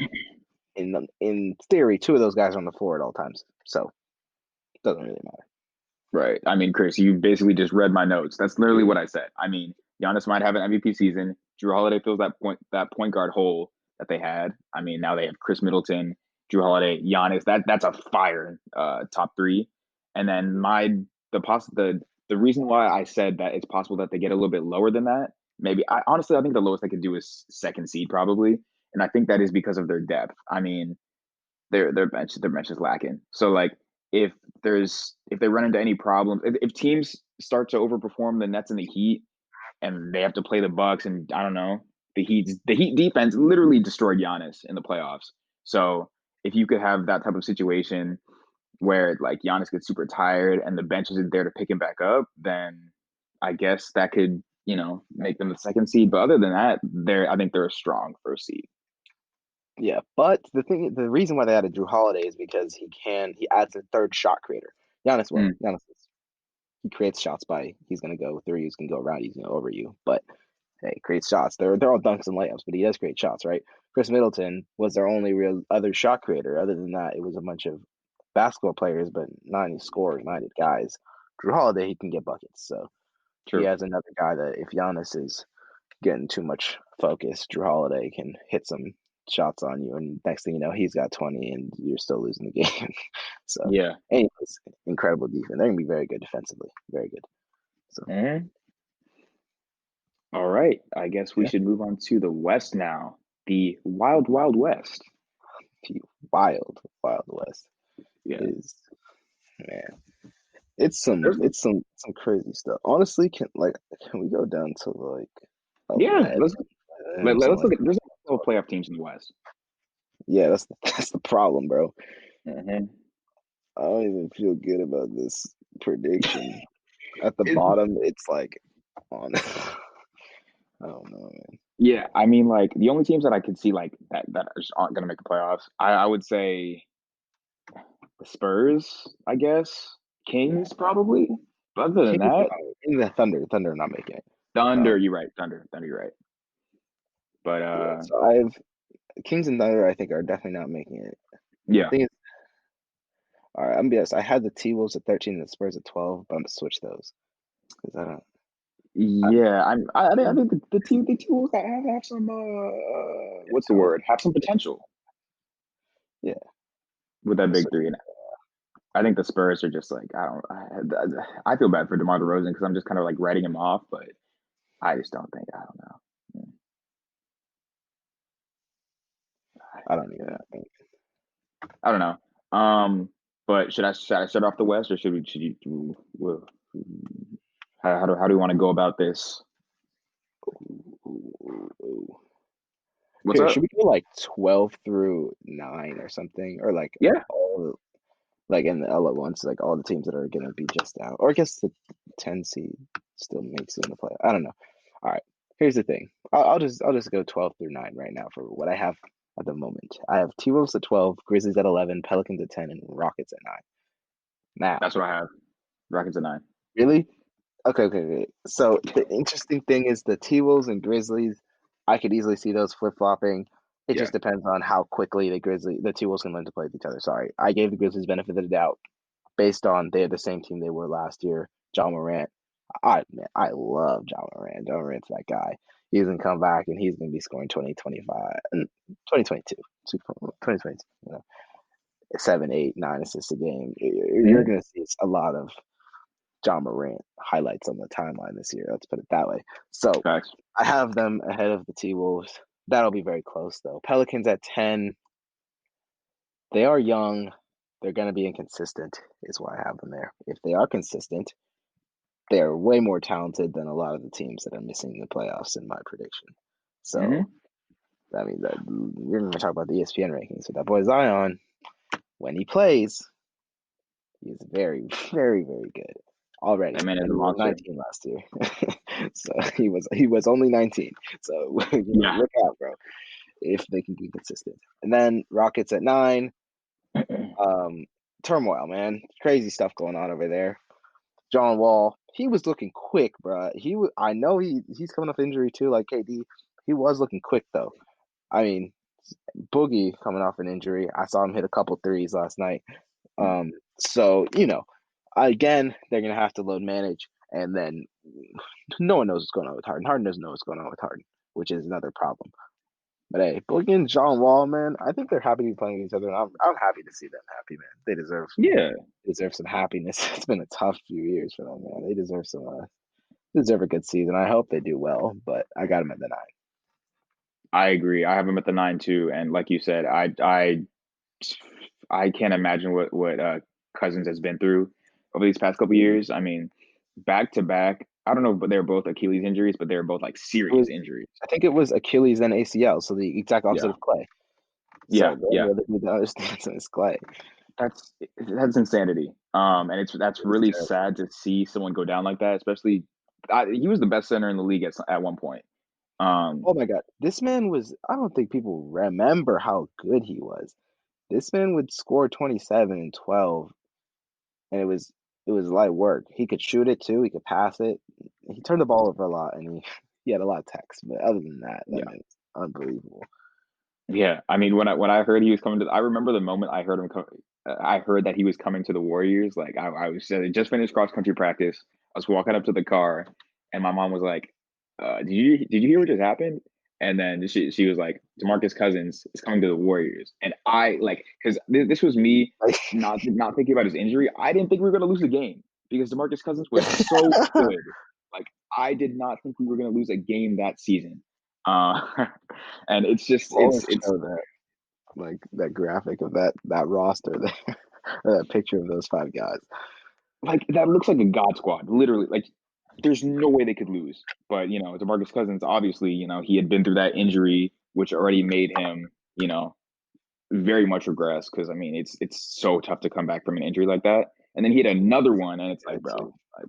in theory, two of those guys are on the floor at all times. So it doesn't really matter. Right. I mean, Chris, you basically just read my notes. That's literally what I said. I mean, Giannis might have an MVP season. Drew Holiday fills that point guard hole that they had. I mean, now they have Chris Middleton, Drew Holiday, Giannis. That's a fire top three. And then the reason why I said that it's possible that they get a little bit lower than that, maybe I think the lowest they could do is second seed probably. And I think that is because of their depth. I mean, their bench is lacking. So like if if they run into any problems, if teams start to overperform the Nets and the Heat, and they have to play the Bucks, and I don't know, the Heat defense literally destroyed Giannis in the playoffs. So if you could have that type of situation where like Giannis gets super tired and the bench isn't there to pick him back up, then I guess that could make them the second seed. But other than that, I think they're a strong first seed. Yeah, but the reason why they added Drew Holiday is because he adds a third shot creator. Giannis will. Mm, He creates shots by he's gonna go through, he's gonna go around, he's gonna over you. But hey, he creates shots. They're all dunks and layups, but he does create shots, right? Chris Middleton was their only real other shot creator. Other than that, it was a bunch of basketball players, but not any scorers, minded guys. Drew Holiday, he can get buckets, so he true. has another guy that if Giannis is getting too much focus, Drew Holiday can hit some shots on you, and next thing you know, he's got 20, and you're still losing the game. So, Yeah. anyways, incredible defense. They're gonna be very good defensively, very good. So, Mhm. All right. I guess we yeah, should move on to the West now. The Wild Wild West. the wild, wild west Yeah. is. man, There's, it's some crazy stuff. Honestly, can we go down to like yeah, 11 or something let's like look at there's a couple 12? playoff teams in the West. Yeah, that's the problem, bro. Hmm. I don't even feel good about this prediction. At the It, bottom, it's like on. I don't know, man. yeah, I mean, like the only teams that I could see like that just aren't going to make the playoffs, I would say the Spurs, I guess, Kings probably. But other than Kings, that, in the Thunder are not making it. Thunder, you're right, Thunder, you're right. But Yeah, so I've Kings and Thunder. I think are definitely not making it. yeah, Thing is, all right, I'm gonna be honest. I had the T Wolves at 13 and the Spurs at 12, but I'm gonna switch those because I don't. I, yeah. I think the T Wolves have some what's the talent. word? Have some potential Yeah, with that I'm gonna big switch. three. And I think the Spurs are just like I feel bad for DeMar DeRozan because I'm just kind of like writing him off, but I just don't think I don't know. I don't even Yeah, know. I don't know. But should I start off the West or should you how do we want to go about this? Ooh, ooh. What's Here, should up? we go like 12 through 9 or something, or like Yeah, all like in the L at once, like all the teams that are gonna be just out, or I guess the 10 seed still makes it in the play. I don't know. All right, here's the thing. I'll just go 12 through 9 right now for what I have at the moment. I have T Wolves at 12, Grizzlies at 11, Pelicans at 10, and Rockets at 9. Now, that's what I have. Rockets at 9. really? Okay, okay, okay. So the interesting thing is the T Wolves and Grizzlies. I could easily see those flip flopping. It Yeah, just depends on how quickly the T Wolves can learn to play with each other. Sorry, I gave the Grizzlies benefit of the doubt based on they're the same team they were last year. John Morant. I love John Morant. John Morant's that guy. He's gonna come back and he's gonna be scoring 2025 and 2022. 2022, 7, 8, 9 assists a game. You're mm-hmm. gonna see a lot of John Morant highlights on the timeline this year. Let's put it that way. So Facts. I have them ahead of the T Wolves. That'll be very close though. Pelicans at 10. They are young. They're going to be inconsistent, is why I have them there. If they are consistent, they are way more talented than a lot of the teams that are missing the playoffs in my prediction. So Mm-hmm. that means that we're going to talk about the ESPN rankings. So that boy Zion, when he plays, he's very, very, very good That already, man is and a he was monster. 19 last year. So he was only 19. So Yeah. look out, bro, if they can be consistent. And then Rockets at 9. Um, Turmoil, man, crazy stuff going on over there. John Wall, he was looking quick, bro. I know he's coming off injury too, like KD. He was looking quick though. I mean, Boogie coming off an injury. I saw him hit a couple threes last night. So again, they're gonna have to load manage, and then no one knows what's going on with Harden. Harden doesn't know what's going on with Harden, which is another problem. But hey, Boogie and John Wall, man, I think they're happy to be playing each other, and I'm happy to see them happy, man. Yeah. They deserve some happiness. It's been a tough few years for them, man. They deserve a good season. I hope they do well, but I got them at the 9. I agree. I have him at the 9 too. And like you said, I can't imagine what Cousins has been through over these past couple years. I mean, back to back. I don't know, but they're both Achilles injuries, but they're both like It was, serious injuries. I think it was Achilles and ACL, so the exact opposite Yeah, of Clay. yeah, So the only yeah. other dude that understands is Clay. That's insanity. And that's It was really terrible. sad to see someone go down like that. Especially, he was the best center in the league at one point. Um, Oh my God, this man was. I don't think people remember how good he was. This man would score 27 and 12, and it was light work. He could shoot it too. He could pass it. He turned the ball over a lot, and he had a lot of techs. But other than that, that yeah, man is unbelievable. yeah. I mean, when I heard he was coming to, I remember the moment I heard him come. I heard that he was coming to the Warriors. Like I was just finished cross country practice. I was walking up to the car, and my mom was like, "Did you hear what just happened?" And then she was like, "DeMarcus Cousins is coming to the Warriors." And I like because this was me Like, not thinking about his injury. I didn't think we were going to lose the game because DeMarcus Cousins was so good. Like I did not think we were going to lose a game that season. Uh, and it's just always show that like that graphic of that roster there. That picture of those five guys. Like that looks like a god squad, literally. Like there's no way they could lose. But DeMarcus Cousins, obviously, he had been through that injury, which already made him, very much regress. Because I mean, it's so tough to come back from an injury like that. And then he had another one, and it's like, That bro, too. like,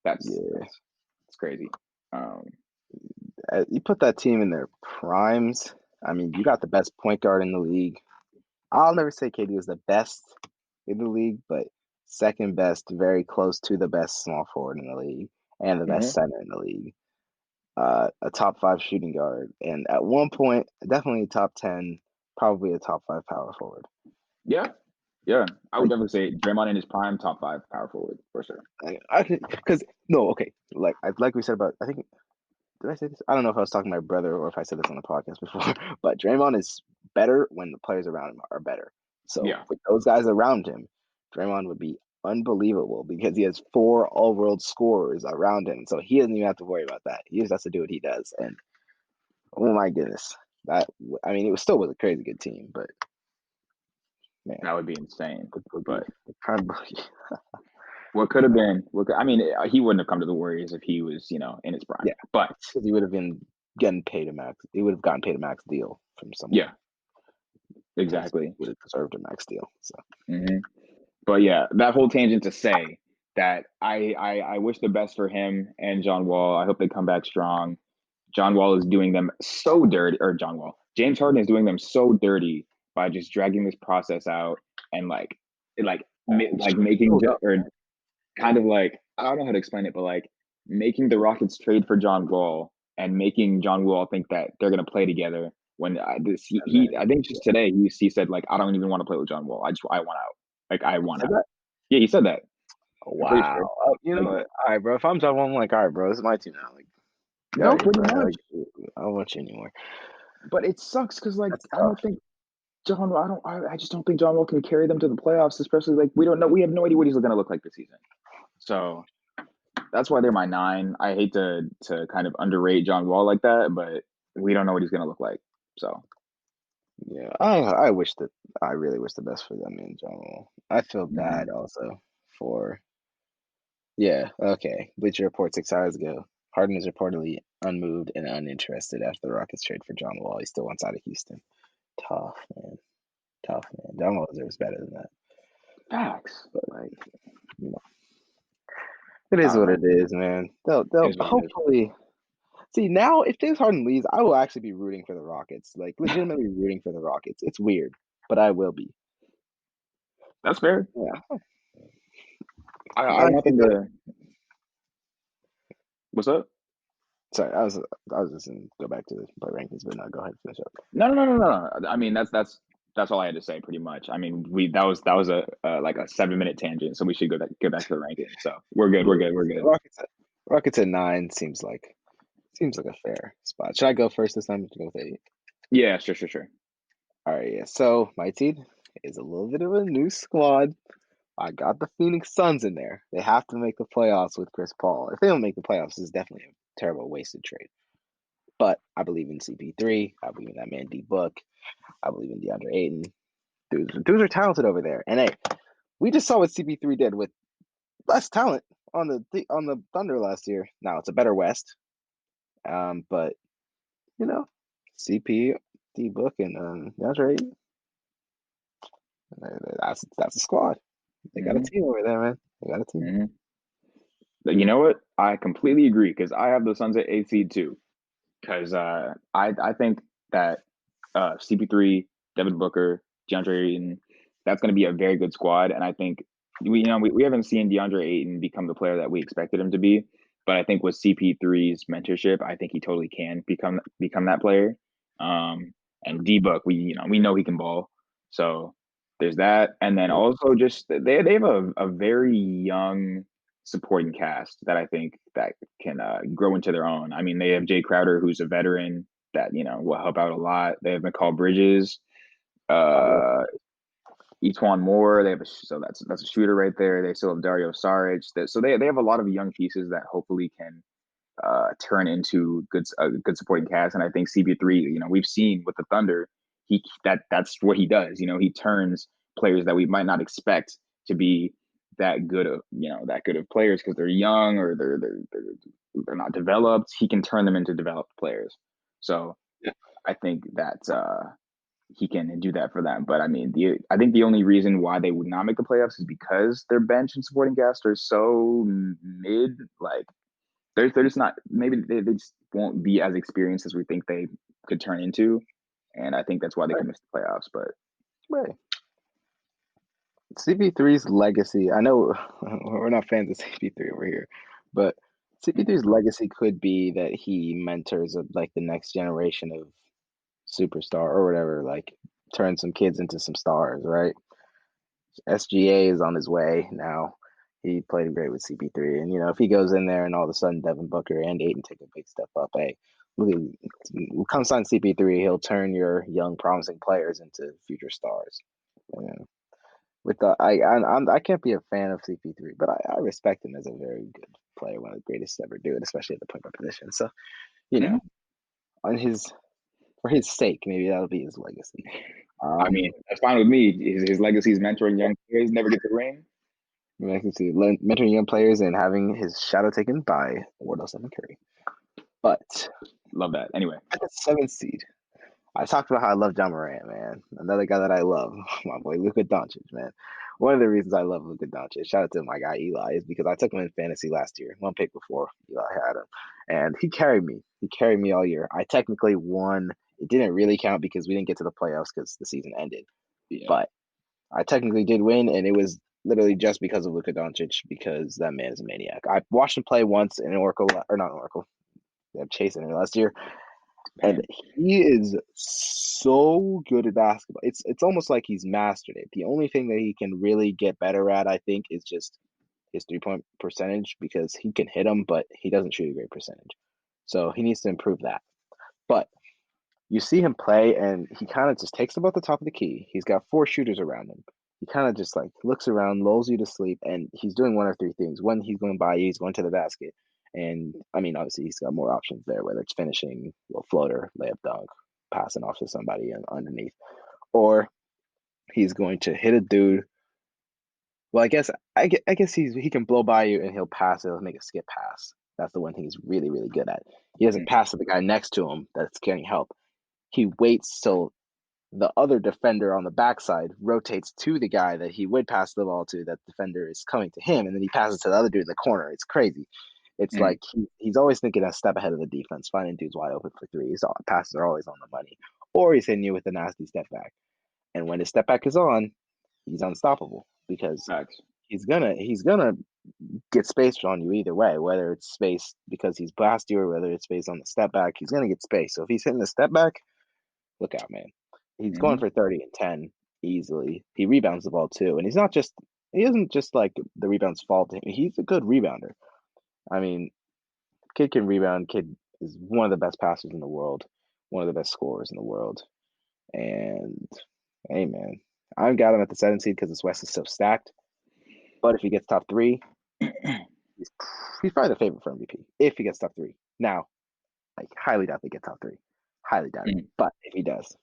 that's Yeah, that's it's crazy. Um, you put that team in their primes. I mean, you got the best point guard in the league. I'll never say KD was the best in the league, but second best, very close to the best small forward in the league and the best mhm. center in the league. A top five shooting guard, and at one point, definitely a top 10, probably a top five power forward. Yeah, yeah, I would Like, definitely say Draymond in his prime, top five power forward for sure. I because no, okay, like we said about, I think, did I say this? I don't know if I was talking to my brother or if I said this on the podcast before, but Draymond is better when the players around him are better. So Yeah, with those guys around him, Draymond would be unbelievable because he has four all-world scorers around him. So he doesn't even have to worry about that. He just has to do what he does. And oh my goodness, that I mean, it was a crazy good team, but man, that would be insane. would be But probably what could have been? I mean, he wouldn't have come to the Warriors if he was, in his prime. yeah, But because he would have been getting paid a max. He would have gotten paid a max deal from someone yeah, because he exactly. would have deserved a max deal. So. hmm But yeah, that whole tangent to say that I wish the best for him and John Wall. I hope they come back strong. John Wall is doing them so dirty, or John Wall, James Harden is doing them so dirty by just dragging this process out and like making Oh, no. or kind of like I don't know how to explain it, but like making the Rockets trade for John Wall and making John Wall think that they're gonna play together. When And then, I think yeah. just today he said like I don't even want to play with John Wall. I want out. Like I He want said out. that? Yeah, he said that. I'm pretty sure. Wow. You know Like what? All right, bro. If I'm John Wall, I'm like, all right, bro, this is my team now. Like, get out no, of here, pretty bro. much. Like, I don't want you anymore. But it sucks because like That's I tough. don't think John. I just don't think John Wall can carry them to the playoffs. Especially like we don't know. We have no idea what he's going to look like this season. So that's why they're my nine. I hate to kind of underrate John Wall like that, but we don't know what he's going to look like. So Yeah, I wish that I really wish the best for them in general. I feel bad mhm. also for yeah. Okay, Bleacher Report 6 hours ago. Harden is reportedly unmoved and uninterested after the Rockets trade for John Wall. He still wants out of Houston. Tough man, tough man. John Wall deserves better than that. Facts. But Like you know, it I is don't what know. it is, man. They'll It is what it is. hopefully see now. If James Harden leaves, I will actually be rooting for the Rockets. Like legitimately rooting for the Rockets. It's weird, but I will be. That's fair. Yeah, I I want think them that. to. What's up? Sorry, I was just gonna go back to the play rankings, but no, go ahead, finish up. No, no, no, no, no. I mean, that's all I had to say, pretty much. I mean, we that was a like a 7 minute tangent, so we should go back to the ranking. So we're good. We're Yeah, good. We're so good. Rockets at 9 seems like a fair spot. Should I go first this time? To go with 8. Yeah, sure, sure, sure. All right, yeah. So my team is a little bit of a new squad. I got the Phoenix Suns in there. They have to make the playoffs with Chris Paul. If they don't make the playoffs, it's definitely a terrible wasted trade. But I believe in CP3. I believe in that man D Book. I believe in DeAndre Ayton. Dudes are talented over there. And hey, we just saw what CP3 did with less talent on the Thunder last year. Now it's a better West. But you know, CP, D Book, and DeAndre Ayton, that's a squad. They got a hmm team over there, man. They got a team. hmm You know what? I completely agree because I have the Suns at 8 seed too. Because I think that CP3, Devin Booker, DeAndre Ayton, that's going to be a very good squad. And I think we haven't seen DeAndre Ayton become the player that we expected him to be, but I think with CP3's mentorship, I think he totally can become that player. And D Book, we know he can ball, so there's that. And then also just they have a very young supporting cast that I think that can grow into their own. I mean, they have Jay Crowder, who's a veteran that will help out a lot. They have McCall Bridges, Oh yeah, uh, Etwan Moore. They have so that's a shooter right there. They still have Dario Saric. So they have a lot of young pieces that hopefully can turn into good supporting cast. And I think CP3, we've seen with the Thunder, that's what he does. He turns players that we might not expect to be that good of players because they're young or they're not developed. He can turn them into developed players. So Yeah. I think that he can do that for them. But I mean, I think the only reason why they would not make the playoffs is because their bench and supporting cast are so mid. Like they're just not. Maybe they just won't be as experienced as we think they could turn into. And I think that's why they Right. could miss the playoffs. But Right. CP3's legacy. I know we're not fans of CP3 over here, but CP3's legacy could be that he mentors like the next generation of superstar or whatever, like turn some kids into some stars, right? SGA is on his way now. He played great with CP3, and if he goes in there and all of a sudden Devin Booker and Ayton take a big step up, hey, come sign CP3, he'll turn your young promising players into future stars. Yeah. With the I can't be a fan of CP3, but I respect him as a very good player, one of the greatest to ever do it, especially at the point guard position. So you know, mm-hmm. on his for his sake, maybe that'll be his legacy. I mean, Um, that's fine with me. His legacy is mentoring young players, never get the ring. I can see mentoring young players and having his shadow taken by Wardell Stephen Curry. But Love that. Anyway, at the seventh seed, I talked about how I love John Morant, man. Another guy that I love, my boy Luka Doncic, man. One of the reasons I love Luka Doncic, shout out to my guy Eli, is because I took him in fantasy last year, one pick before Eli had him, and he carried me. He carried me all year. I technically won. It didn't really count because we didn't get to the playoffs because the season ended, yeah. but I technically did win, and it was literally just because of Luka Doncic because that man is a maniac. I watched him play once in Oracle, or not Oracle, they have Chase in it last year, and Pain. he is so good at basketball. It's almost like he's mastered it. The only thing that he can really get better at, I think, is just his 3-point percentage because he can hit them, but he doesn't shoot a great percentage. So he needs to improve that. But you see him play, and he kind of just takes them off the top of the key. He's got four shooters around him. He kind of just like looks around, lulls you to sleep, and he's doing one of three things. One, he's going by you, he's going to the basket. And I mean, obviously, he's got more options there, whether it's finishing, floater, layup, dunk, passing off to somebody underneath, or he's going to hit a dude. Well, I guess he can blow by you and he'll pass it. He'll make a skip pass. That's the one thing he's really really good at. He doesn't Mm-hmm. pass to the guy next to him that's getting help. He waits till the other defender on the backside rotates to the guy that he would pass the ball to. That defender is coming to him, and then he passes to the other dude in the corner. It's crazy. It's Mm-hmm. like he's always thinking a step ahead of the defense, finding dudes wide open for three. His passes are always on the money, or he's hitting you with a nasty step back. And when his step back is on, he's unstoppable because Facts. he's gonna get space on you either way, whether it's space because he's past you or whether it's space on the step back. He's gonna get space. So if he's hitting the step back, look out, man. He's going Mm-hmm. for 30 and 10 easily. He rebounds the ball too. And he isn't just like the rebounds fall to him. He's a good rebounder. I mean, kid can rebound. Kid is one of the best passers in the world, one of the best scorers in the world. And hey, man, I've got him at the 7th seed because this West is so stacked. But if he gets top three, he's, he's probably the favorite for MVP if he gets top three. Now, like, highly doubt they get top three. Highly doubt it. Mm-hmm. But if he does,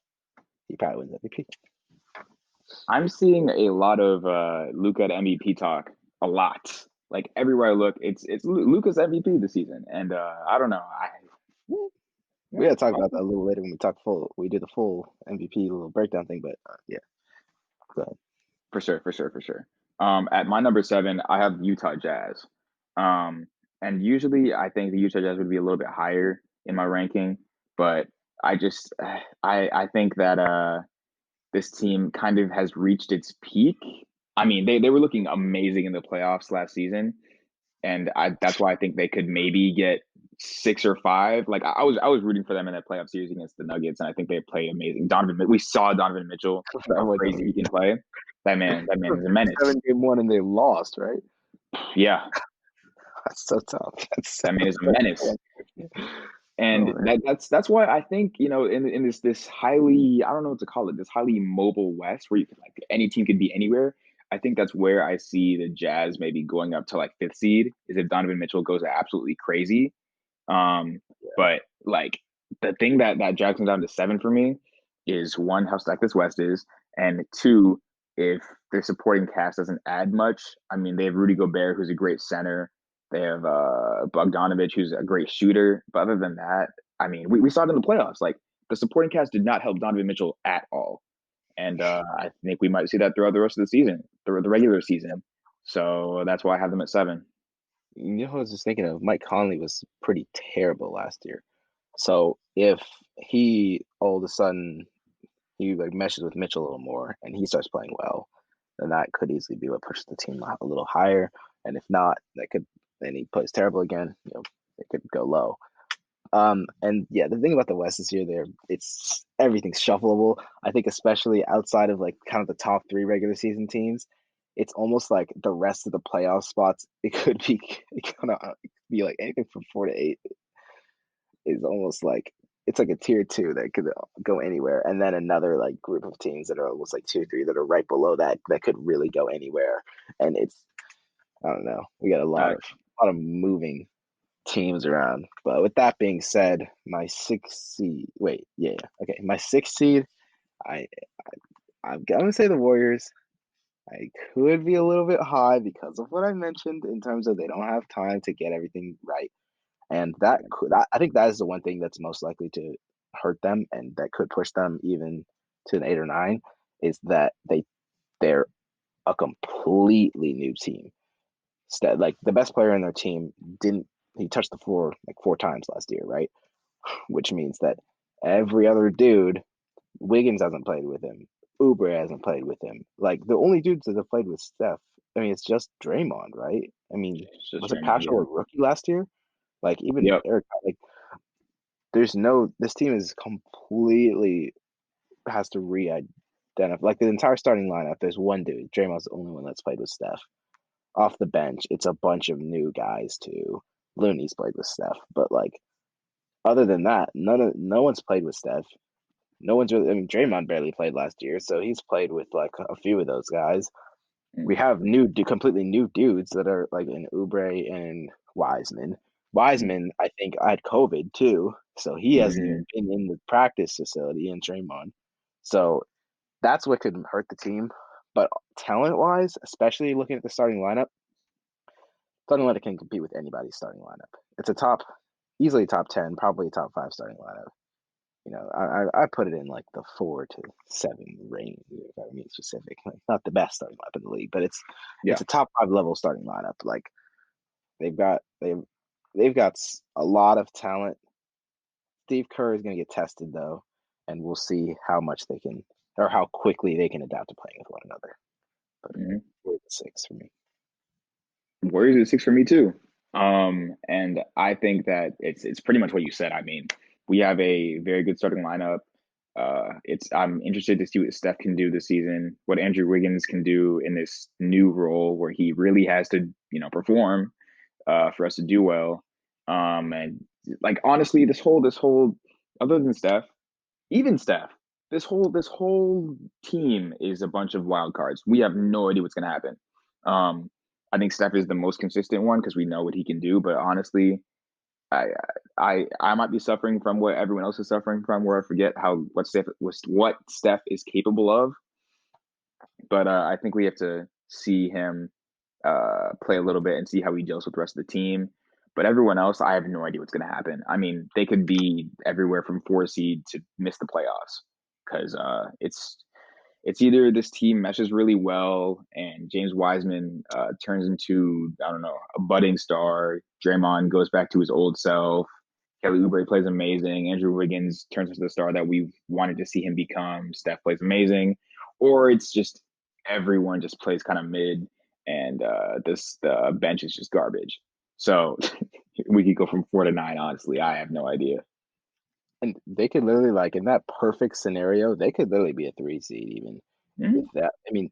he probably wins MVP. I'm seeing a lot of Luca MVP talk. A lot. Like everywhere I look, it's Luca's MVP this season, and I don't know. We Yeah, gotta talk about that a little later when we do the full MVP little breakdown thing. But yeah, go ahead. for sure, for sure, for sure. At my number seven, I have Utah Jazz. Um, and usually I think the Utah Jazz would be a little bit higher in my ranking, but I just I think that this team kind of has reached its peak. I mean, they were looking amazing in the playoffs last season, and that's why I think they could maybe get 6 or 5. Like I was rooting for them in that playoff series against the Nuggets, and I think they played amazing. We saw Donovan Mitchell, That how way crazy down. he can play. That man is a menace. 7 game one and they lost, right? Yeah, That's so tough. That's so that man is a menace. oh And man. that's why I think in this highly, I don't know what to call it, this highly mobile West where you can, like, any team could be anywhere. I think that's where I see the Jazz maybe going up to like fifth seed is if Donovan Mitchell goes absolutely crazy. But like the thing that drags him down to seven for me is one, how stacked this West is, and two, if their supporting cast doesn't add much, I mean, they have Rudy Gobert, who's a great center. They have Bogdanovich, who's a great shooter. But other than that, I mean, we saw it in the playoffs. Like the supporting cast did not help Donovan Mitchell at all. And I think we might see that throughout the rest of the season, the regular season. So that's why I have them at 7. You know, I was just thinking of Mike Conley was pretty terrible last year. So if he all of a sudden he like meshes with Mitchell a little more and he starts playing well, then that could easily be what pushes the team a little higher. And if not, that could then he plays terrible again. You know, it could go low. And yeah, the thing about the West this year, there it's everything's shuffleable. I think especially outside of like kind of the top three regular season teams, it's almost like the rest of the playoff spots. It could be it kind of be like anything from 4 to 8 is almost like it's like a tier two that could go anywhere, and then another like group of teams that are almost like 2 or 3 that are right below that that could really go anywhere. And it's I don't know. We got a lot of moving teams around. But with that being said, my sixth seed. Wait, yeah, okay. My sixth seed. I I'm gonna say the Warriors. I could be a little bit high because of what I mentioned in terms of they don't have time to get everything right, and I think that is the one thing that's most likely to hurt them, and that could push them even to an 8 or 9. Is that they're a completely new team. Like the best player in their team didn't he touched the floor like 4 times last year, right? Which means that every other dude, Wiggins hasn't played with him. Oubre hasn't played with him. Like the only dudes that have played with Steph, I mean, it's just Draymond, right? I mean, It's just was it Draymond, Paschal yeah. a rookie last year? Like even Yep. Eric, like this team is completely has to re-identify. Like the entire starting lineup, there's one dude. Draymond's the only one that's played with Steph. Off the bench, it's a bunch of new guys too. Looney's played with Steph, but like other than that, no one's played with Steph. No one's really. I mean, Draymond barely played last year, so he's played with like a few of those guys. We Mm-hmm. have completely new dudes that are like in Oubre and Wiseman. Wiseman, I think, had COVID too, so he hasn't Mm-hmm. even been in the practice facility in Draymond. So that's what could hurt the team. But talent wise, especially looking at the starting lineup can compete with anybody's starting lineup. It's easily top 10, probably top 5 starting lineup. You know, I put it in like the 4 to 7 range, if I mean specific. Like not the best starting lineup in the league, but it's Yeah. a top 5 level starting lineup. Like they've got they've got a lot of talent. Steve Kerr is going to get tested though, and we'll see how much they can or how quickly they can adapt to playing with one another. But Mm-hmm. we're the 6 for me. Warriors at 6 for me too. And I think that it's pretty much what you said. I mean, we have a very good starting lineup. It's I'm interested to see what Steph can do this season, what Andrew Wiggins can do in this new role where he really has to, perform for us to do well. And like honestly, this whole other than Steph, even Steph, this whole team is a bunch of wild cards. We have no idea what's gonna happen. Um, I think Steph is the most consistent one because we know what he can do. But honestly, I I might be suffering from what everyone else is suffering from, where I forget how what Steph is capable of. But I think we have to see him play a little bit and see how he deals with the rest of the team. But everyone else, I have no idea what's going to happen. I mean, they could be everywhere from 4 seed to miss the playoffs because it's either this team meshes really well and James Wiseman turns into, I don't know, a budding star. Draymond goes back to his old self. Kelly Oubre plays amazing. Andrew Wiggins turns into the star that we wanted to see him become. Steph plays amazing. Or it's just everyone just plays kind of mid and the bench is just garbage. So we could go from 4 to 9, honestly. I have no idea. And they could literally like in that perfect scenario, they could literally be a 3 seed even Mm-hmm. with that. I mean,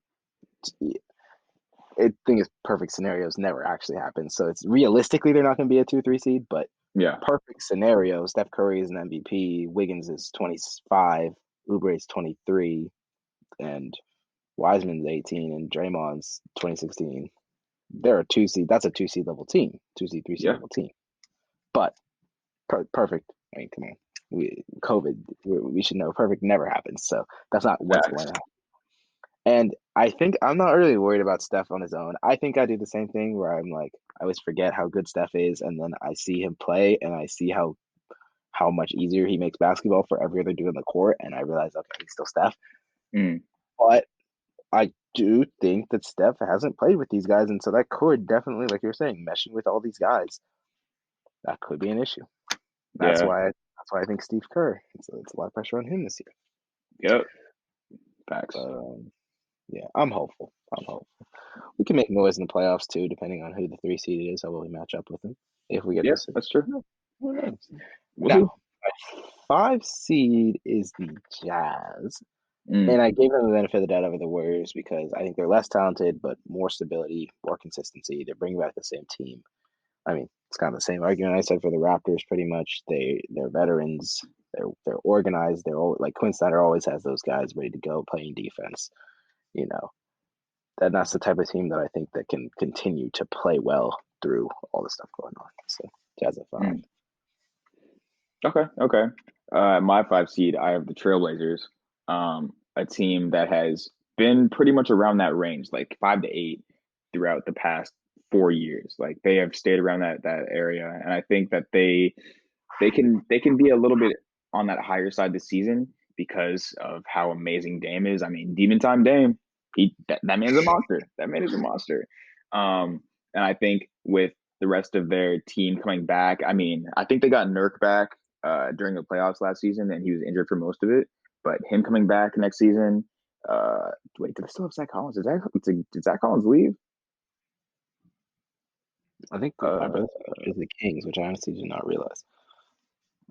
I think it's perfect scenarios never actually happen. So it's realistically they're not going to be a 2 3 seed, but Yeah. perfect scenario. Steph Curry is an MVP. Wiggins is 25. Oubre is 23, and Wiseman's 18, and Draymond's 2016. They're a 2 seed. That's a 2 seed level team. 2 seed, 3 seed Yeah. level team. But perfect. I mean, come on. COVID. We should know perfect never happens. So that's not what's going to Facts. happen. And I think I'm not really worried about Steph on his own. I think I do the same thing where I'm like, I always forget how good Steph is, and then I see him play, and I see how much easier he makes basketball for every other dude on the court, and I realize, okay, he's still Steph. Mm, But I do think that Steph hasn't played with these guys, and so that could definitely, like you're saying, meshing with all these guys, that could be an issue. That's yeah. why I think Steve Kerr. It's a lot of pressure on him this year. Yep. But Facts. yeah, I'm hopeful. I'm hopeful. We can make noise in the playoffs too, depending on who the 3 seed is. How will we match up with them if we get Yeah, the 6? that's true. Who knows? We'll see. Now, my 5 seed is the Jazz. Mm, And I gave them the benefit of the doubt over the Warriors because I think they're less talented, but more stability, more consistency. They're bringing back the same team. I mean, it's kind of the same argument I said for the Raptors. Pretty much, they're veterans. They're organized. They're all, like Quinn Snyder always has those guys ready to go playing defense. You know, that's the type of team that I think that can continue to play well through all the stuff going on. So Jazz at 5. mm. Okay, okay. My 5 seed, I have the Trailblazers, a team that has been pretty much around that range, like 5 to 8, throughout the past 4 years. Like they have stayed around that area, and I think that they can be a little bit on that higher side this season because of how amazing Dame is. I mean, Demon Time Dame, that man's a monster. That man is a monster. And I think with the rest of their team coming back, I mean, I think they got Nurk back during the playoffs last season, and he was injured for most of it. But him coming back next season, wait, do they still have Zach Collins? Did Zach Collins leave? I think my Uh, brother is the Kings, which I honestly did not realize.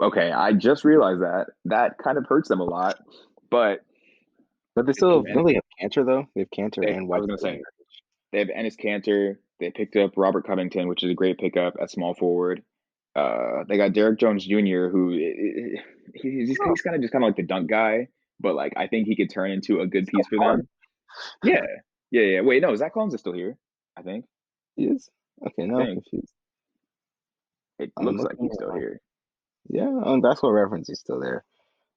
okay, I just realized that that kind of hurts them a lot, but But they they still have have, don't they have Cantor though? They have Cantor and I was gonna Whiteside in say there. they have Ennis Cantor. They picked up Robert Covington, which is a great pickup at small forward. They got Derek Jones Jr., who Oh, he's kind of like the dunk guy, but like I think he could turn into a good so piece for fun. them. Yeah, yeah, yeah. Wait, no, Zach Collins is still here. I think. He is? Okay, I now I'm think confused. it I'm looks like looking he's still at, here. yeah, on Basketball Reference, he's still there.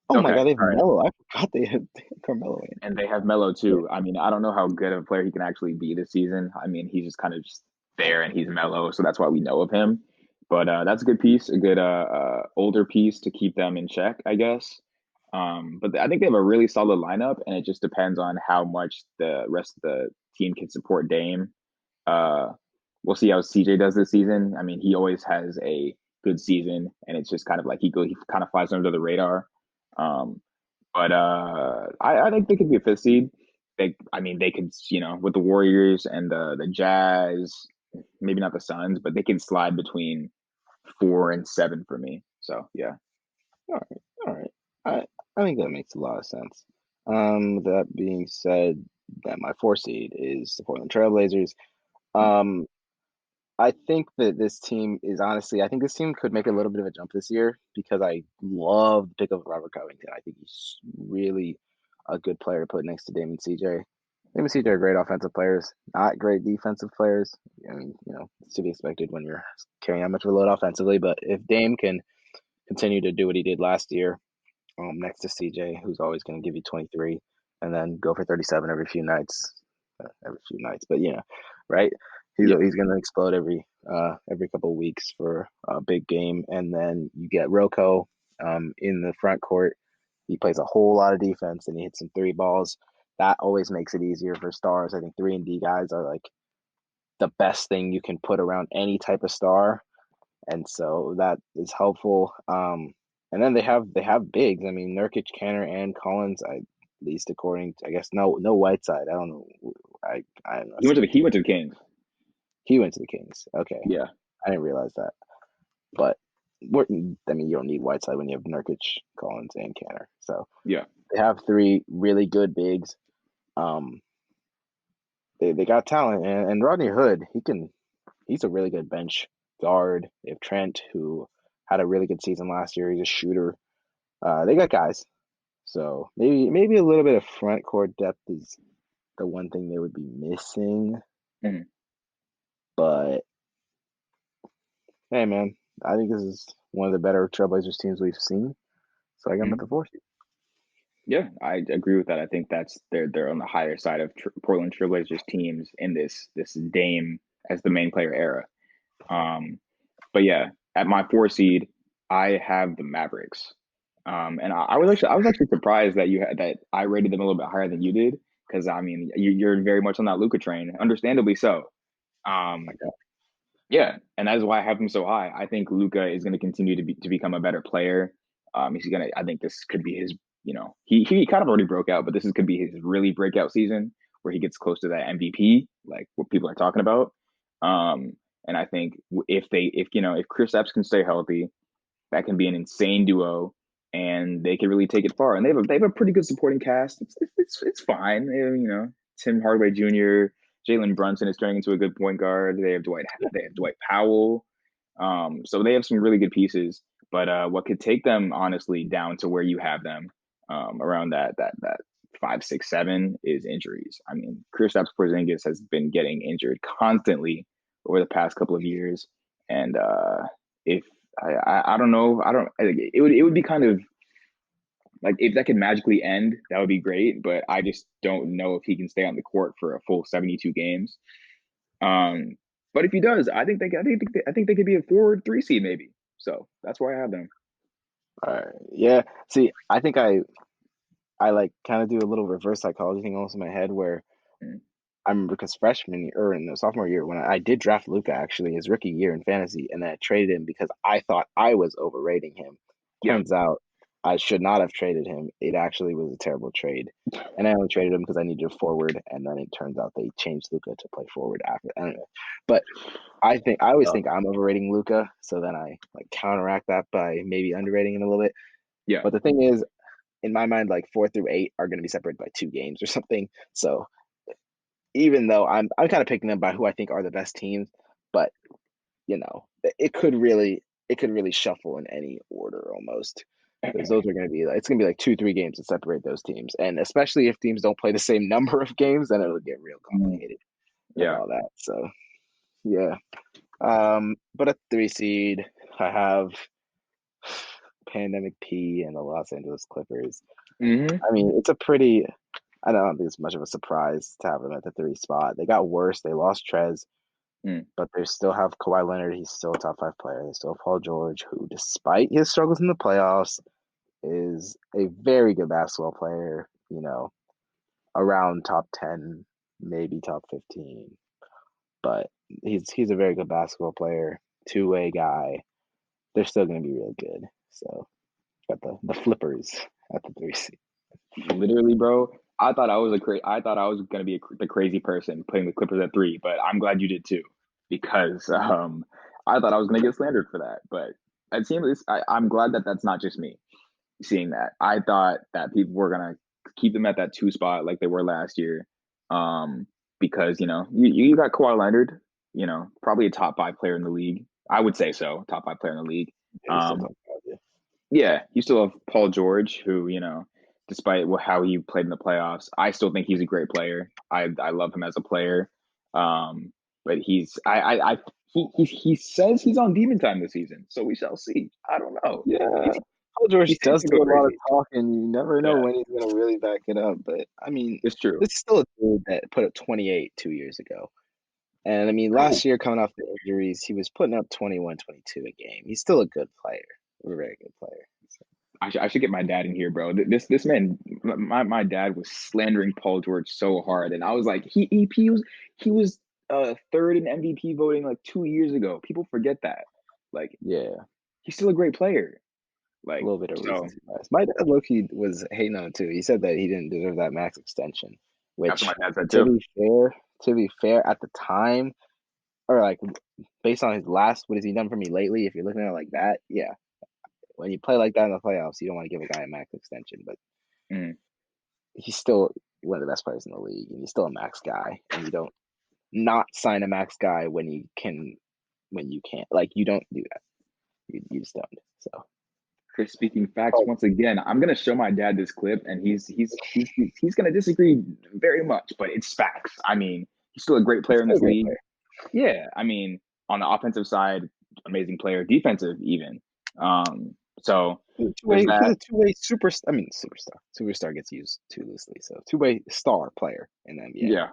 Oh my Okay, God, they have all right. Melo. I forgot they had Carmelo in. And they have Melo Yeah. too. I mean, I don't know how good of a player he can actually be this season. I mean, he's just kind of just there, and he's Melo, so that's why we know of him. But that's a good piece, a good older piece to keep them in check, I guess. But I think they have a really solid lineup, and it just depends on how much the rest of the team can support Dame. Uh, we'll see how CJ does this season. I mean, he always has a good season, and it's just kind of like he kind of flies under the radar. Um, but I think they could be a 5th seed. I mean, they could, with the Warriors and the Jazz, maybe not the Suns, but they can slide between 4 and 7 for me. So yeah. All right, all right. I think that makes a lot of sense. That being said, that my 4 seed is the Portland Trailblazers. Um, I think that this team is honestly, I think this team could make a little bit of a jump this year because I love the pick of Robert Covington. I think he's really a good player to put next to Damon CJ. Damon and CJ are great offensive players, not great defensive players. I mean, it's to be expected when you're carrying that much of a load offensively. But if Dame can continue to do what he did last year, next to CJ, who's always going to give you 23 and then go for 37 every few nights. But right? Yeah. He's going to explode every couple of weeks for a big game, and then you get Rocco in the front court. He plays a whole lot of defense and he hits some 3 balls. That always makes it easier for stars. I think 3 and D guys are like the best thing you can put around any type of star, and so that is helpful. And then they have bigs. I mean, Nurkic, Canner, and Collins. At least according to, I guess, no Whiteside. I don't know. I'm not He went to seeing the he anything. went to the Kings. He went to the Kings. Okay, Yeah. I didn't realize that. But I mean, you don't need Whiteside when you have Nurkic, Collins, and Canner. So Yeah. they have 3 really good bigs. Um, they got talent, and Rodney Hood. He's a really good bench guard. They have Trent, who had a really good season last year. He's a shooter. They got guys. So maybe a little bit of front court depth is the one thing they would be missing. Mhm. But hey, man, I think this is one of the better Trailblazers teams we've seen. So I got them at Mhm. the 4 seed. Yeah, I agree with that. I think that's they're on the higher side of Portland Trailblazers teams in this Dame as the main player era. Um, but yeah, at my 4 seed, I have the Mavericks. And I was actually surprised that you had that I rated them a little bit higher than you did because I mean you're very much on that Luka train, understandably so. Um, yeah, and that is why I have him so high. I think Luca is going to continue to become a better player. He's gonna. I think this could be his. He kind of already broke out, but this could be his really breakout season where he gets close to that MVP, like what people are talking about. Um, and I think if Chris can stay healthy, that can be an insane duo, and they can really take it far. And they have a pretty good supporting cast. It's fine. Tim Hardaway Jr., Jalen Brunson is turning into a good point guard. They have Dwight Powell. So they have some really good pieces. But what could take them honestly down to where you have them around that 5, 6, 7 is injuries. I mean, Kristaps Porzingis has been getting injured constantly over the past couple of years, and if I don't know. I don't. It would be kind of like if that could magically end, that would be great. But I just don't know if he can stay on the court for a full 72 games. Um, but if he does, I think they could be a 4 or 3 seed maybe. So that's why I have them. All right. Yeah. See, I think I like kind of do a little reverse psychology thing almost in my head where Mm. I remember because freshman year or in the sophomore year when I did draft Luca actually his rookie year in fantasy, and then I traded him because I thought I was overrating him. Yeah. Turns out I should not have traded him. It actually was a terrible trade, and I only traded him because I needed a forward, and then it turns out they changed Luca to play forward after. Anyway, but I always Uh, think I'm overrating Luca, so then I like counteract that by maybe underrating him a little bit. yeah. But the thing is, in my mind, like 4 through 8 are going to be separated by 2 games or something. So even though I'm kind of picking them by who I think are the best teams, but it could really shuffle in any order almost because those are going to be it's going to be like 2 3 games to separate those teams, and especially if teams don't play the same number of games, then it'll get real Mm. complicated with Yeah. all that. So yeah, but at 3 seed, I have Pandemic P and the Los Angeles Clippers. Hmm. I mean, I don't think it's much of a surprise to have them at the 3 spot. They got worse. They lost Trez, Mm. but they still have Kawhi Leonard. He's still a top 5 player. They still have Paul George, who, despite his struggles in the playoffs, is a very good basketball player. Around top 10, maybe top 15. But he's a very good basketball player, two-way guy. They're still going to be really good. So got the Flippers at the 3 seed. Literally, bro. I thought I was gonna be the crazy person putting the Clippers at 3, but I'm glad you did too, because I thought I was gonna get slandered for that. But it seems I'm glad that that's not just me seeing that. I thought that people were gonna keep them at that 2 spot like they were last year, um, because you got Kawhi Leonard, probably a top 5 player in the league. I would say so, top 5 player in the league. Yeah, he's still Um, top 5. Yeah. yeah, you still have Paul George, who, despite how he played in the playoffs, I still think he's a great player. I love him as a player. Um, but he says he's on demon time this season, so we shall see. I don't know. Yeah, He's Paul he George seems does to do go a lot of crazy. talking. You never know Yeah, when he's going to really back it up. But I mean, it's true, this is still a dude that put up 28 2 years ago. And I mean, bro. last year coming off the injuries, he was putting up 21, 22 a game. He's still a good player, a very good player. I should get my dad in here, bro. This man, my dad was slandering Paul George so hard, and I was like, he was third in MVP voting like 2 years ago. People forget that. Like Yeah, he's still a great player. a Like little bit of so, recency bias. My dad Loki was hating on him too. He said that he didn't deserve that max extension, that's what which, my dad said to too. be fair, at the time, or like based on his last, what has he done for me lately? If you're looking at it like that, yeah, when you play like that in the playoffs, you don't want to give a guy a max extension, but Mm, he's still one of the best players in the league, and he's still a max guy, and you don't not sign a max guy when you can't. Like you don't do that. You just don't. So Chris speaking facts oh, once again. I'm gonna show my dad this clip, and he's gonna disagree very much, but it's facts. I mean, he's still a great he's player in still a this great league. player. Yeah, I mean, on the offensive side, amazing player, defensive even. So there's Two-way, he's that. a two-way super. I mean, superstar. Superstar gets used too loosely. So two-way star player in the NBA. Yeah,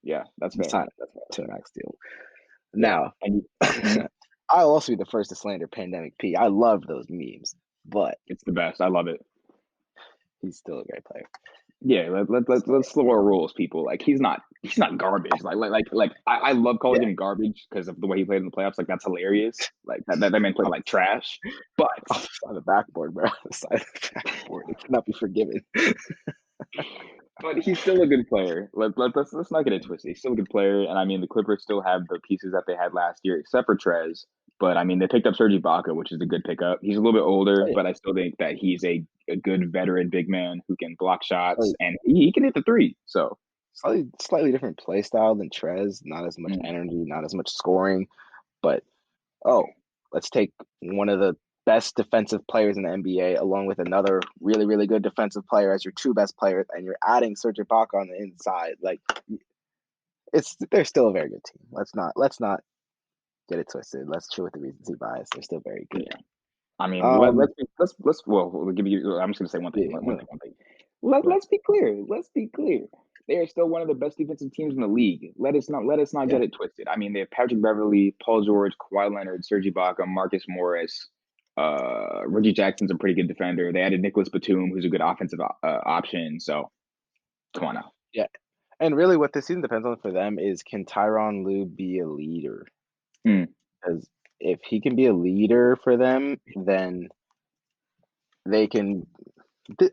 yeah, that's You fair. sign That's fair. That's to a fair. max deal. Yeah, Now, and mhm. I'll also be the first to slander Pandemic P. I love those memes, but It's the best. I love it. he's still a great player. Yeah, let's slow our rules, people. Like he's not garbage. I love calling Yeah, him garbage because of the way he played in the playoffs. Like that's hilarious. Like that man played off, like trash. But off the side of the backboard, bro. The side of the backboard. It cannot be forgiven. but he's still a good player. Let's not get it twisted. He's still a good player, and I mean the Clippers still have the pieces that they had last year, except for Trez. But I mean they picked up Serge Ibaka, which is a good pickup. He's a little bit older, Oh yeah. but I still think that he's a good veteran big man who can block shots Oh, and he can hit the three. So slightly different play style than Trez. Not as much mm, energy, not as much scoring, but oh, let's take one of the best defensive players in the NBA along with another really, really good defensive player as your two best players, and you're adding Serge Ibaka on the inside. Like it's they're still a very good team. Let's not get it twisted. Let's chill with the recency bias. They're still very good. yeah. I mean, Um, let's well, we'll give you. I'm just gonna say one thing, yeah, one thing, one thing. Let's be clear. Let's be clear. They are still one of the best defensive teams in the league. Let us not yeah. get it twisted. I mean, they have Patrick Beverly, Paul George, Kawhi Leonard, Serge Ibaka, Marcus Morris. Reggie Jackson's a pretty good defender. They added Nicholas Batum, who's a good offensive option. So come on now. Yeah. And really, what this season depends on for them is can Tyronn Lue be a leader? Mm, Because if he can be a leader for them, then they can.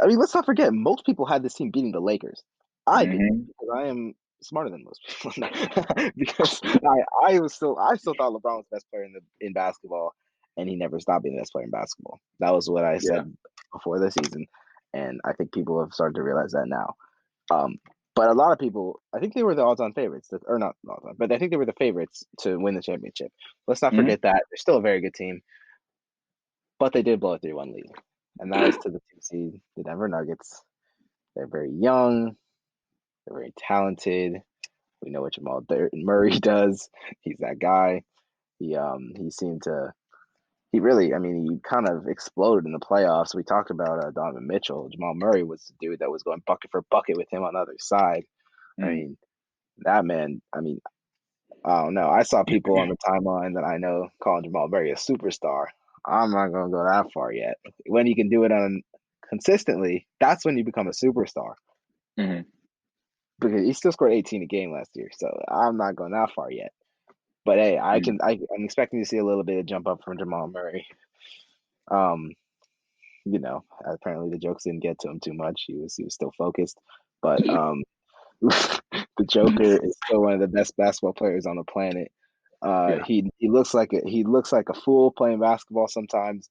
I mean, let's not forget, most people had this team beating the Lakers. I didn't hmm because I am smarter than most people. Because I still thought LeBron was the best player in basketball, and he never stopped being the best player in basketball. That was what I Yeah. said before the season, and I think people have started to realize that now. Um, but a lot of people, I think they were the odds-on favorites, or not odds-on, but I think they were the favorites to win the championship. Let's not hmm forget that they're still a very good team, but they did blow a 3-1 lead, and that was to the two seed, the Denver Nuggets. They're very young, they're very talented. We know what Murray does. He's that guy. He seemed to he really, I mean, he kind of exploded in the playoffs. We talked about Donovan Mitchell. Jamal Murray was the dude that was going bucket for bucket with him on the other side. I mm mean, that man, I mean, I don't know. I saw people on the timeline that I know calling Jamal Murray a superstar. I'm not going to go that far yet. When you can do it on consistently, that's when you become a superstar. hmm Because he still scored 18 a game last year, so I'm not going that far yet. But hey, I'm expecting to see a little bit of jump up from Jamal Murray. Um, apparently the jokes didn't get to him too much. He was still focused, but the Joker is still one of the best basketball players on the planet. Yeah. He looks like a fool playing basketball sometimes,